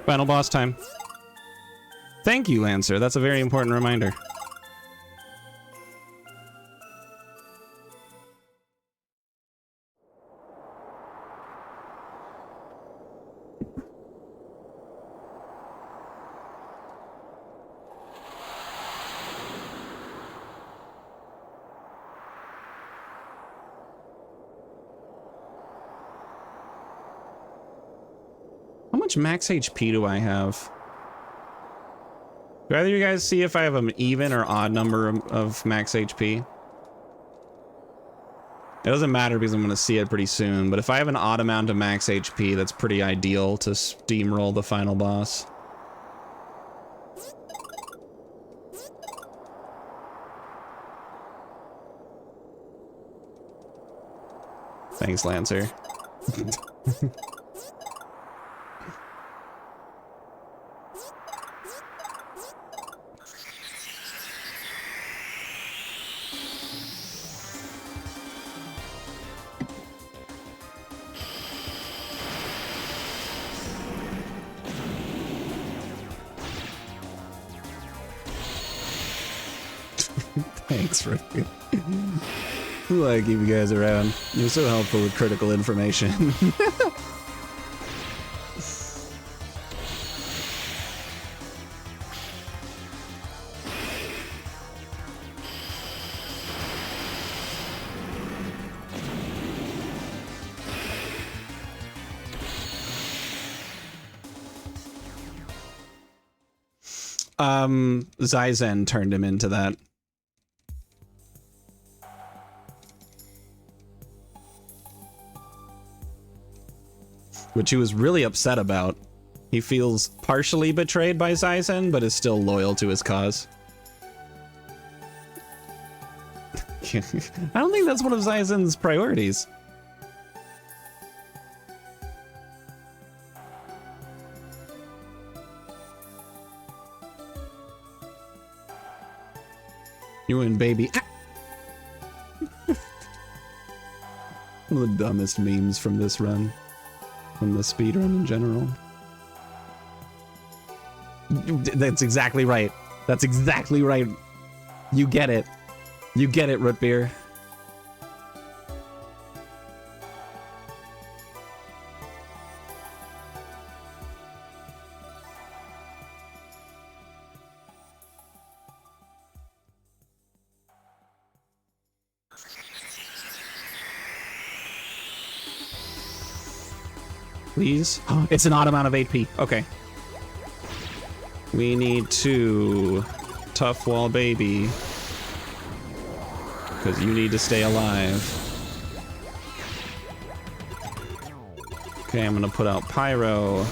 Final boss time. Thank you, Lancer. That's a very important reminder. How much max HP do I have? Do either of you guys see if I have an even or odd number of max HP? It doesn't matter because I'm going to see it pretty soon, but if I have an odd amount of max HP, that's pretty ideal to steamroll the final boss. Thanks, Lancer. Thanks, Rick. I keep you guys around. You're so helpful with critical information. Zyzen turned him into that. Which he was really upset about. He feels partially betrayed by Zyzen, but is still loyal to his cause. I don't think that's one of Zyzen's priorities. You and Baby. One of the dumbest memes from this run. From the speedrun in general. That's exactly right. That's exactly right. You get it. You get it, root beer. please. It's an odd amount of AP. Okay. We need to tough wall baby. Because you need to stay alive. Okay, I'm gonna put out Pyro.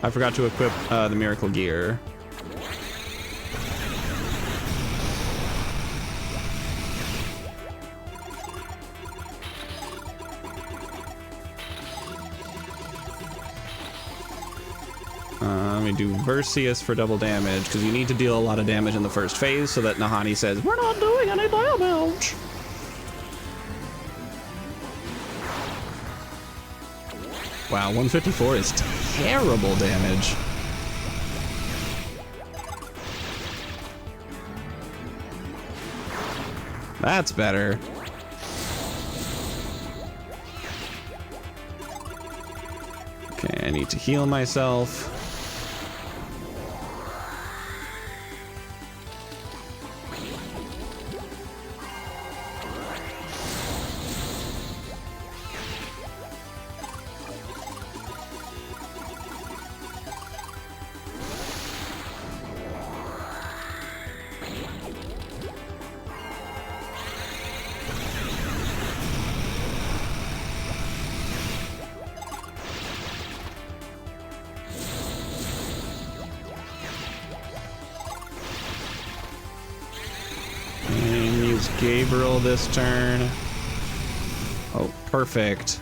I forgot to equip the Miracle Gear. Let me do Vercius for double damage, because you need to deal a lot of damage in the first phase so that Nahani says, we're not doing any damage. Wow, 154 is terrible damage. That's better. Okay, I need to heal myself. Gabriel this turn. Oh, perfect.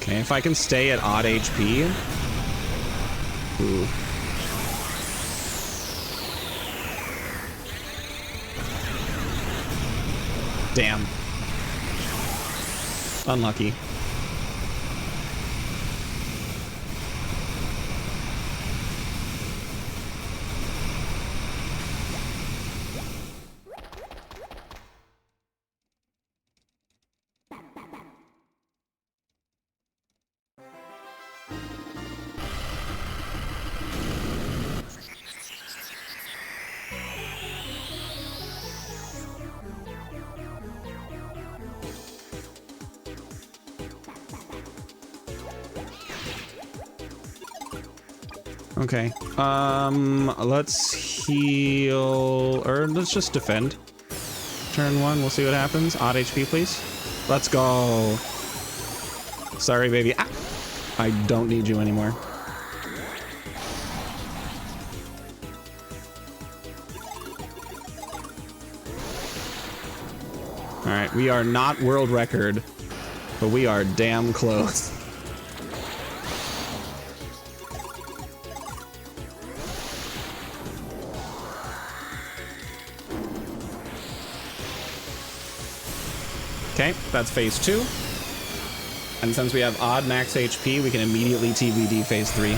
Okay, if I can stay at odd HP. Ooh. Damn. Unlucky. Okay, let's heal, or let's just defend. Turn one, we'll see what happens. Odd HP, please. Let's go. Sorry, baby. Ah! I don't need you anymore. All right, we are not world record, but we are damn close. Okay, that's phase 2. And since we have odd max HP, we can immediately TVD phase 3.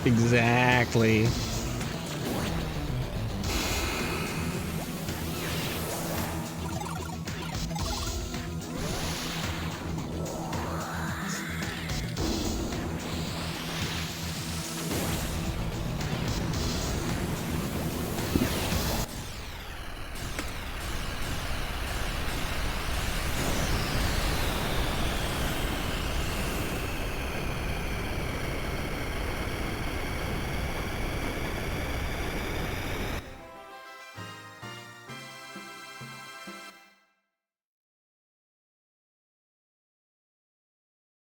Exactly.